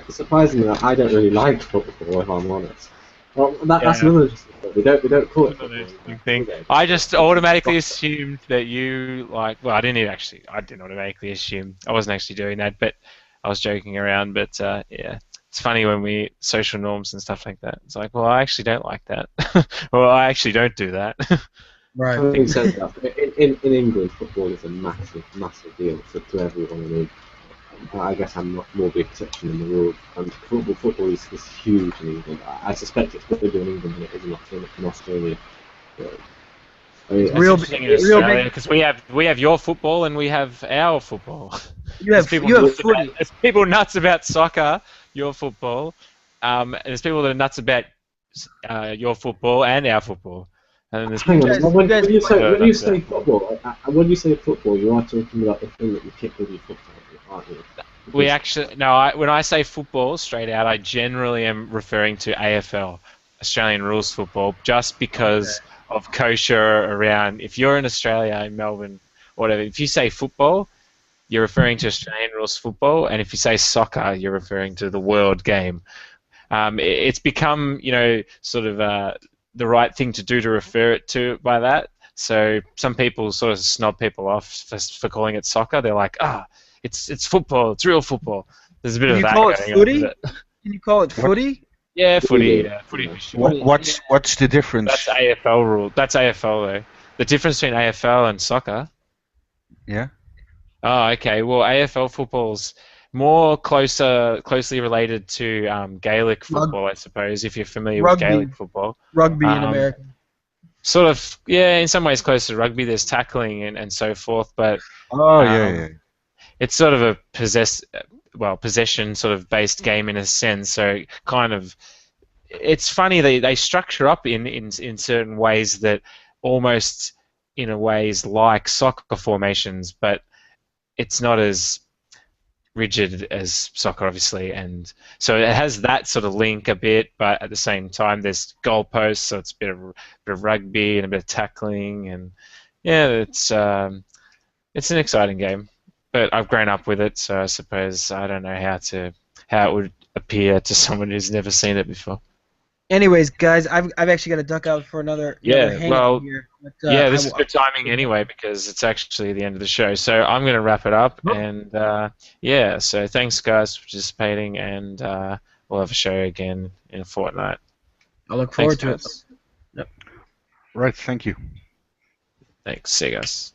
Surprisingly, I don't really like football, if I'm honest. Well, that's another thing. We don't call it football. I just automatically assumed that you like. Well, I didn't automatically assume. I wasn't actually doing that, but I was joking around. But yeah, it's funny when we social norms and stuff like that. It's like, well, I actually don't like that, or I actually don't do that. Right. Having said that, in England, football is a massive deal to everyone. I mean, I guess I'm not more the exception than the rule. And football is huge in England. I suspect it's bigger in England than it is in Australia. I mean, it's real big in Australia because we have your football and we have our football. You have footy. There's people nuts about soccer, your football. And there's people that are nuts about your football and our football. Hang on, when you say football, you are talking about the thing that you kick with your foot, aren't you? We actually when I say football straight out, I generally am referring to AFL, Australian Rules Football, just because of kosher around. If you're in Australia, in Melbourne, whatever, if you say football, you're referring to Australian Rules Football, and if you say soccer, you're referring to the world game. It's become, sort of the right thing to do to refer it to by that. So some people sort of snob people off for calling it soccer. They're like, it's football, it's real football. There's a bit of that going on with it. Can you call it footy? Yeah, footy. Yeah, footy for sure. What's the difference? That's AFL rule. That's AFL though. The difference between AFL and soccer. Yeah. Oh, okay. Well, AFL football's more closely related to Gaelic football, I suppose, if you're familiar with Gaelic football. Rugby in America. Sort of, yeah, in some ways close to rugby. There's tackling and so forth, but it's sort of a possession sort of based game in a sense. So kind of, it's funny they structure up in certain ways that almost in a ways like soccer formations, but it's not as rigid as soccer, obviously, and so it has that sort of link a bit, but at the same time there's goalposts, so it's a bit of rugby and a bit of tackling, and yeah, it's an exciting game, but I've grown up with it, so I suppose I don't know how it would appear to someone who's never seen it before. Anyways, guys, I've actually got to duck out for another hangout here. But, this is good timing anyway because it's actually the end of the show. So I'm going to wrap it up, and so thanks guys for participating, and we'll have a show again in a fortnight. I look forward to it. Right, thank you. Thanks, see you guys.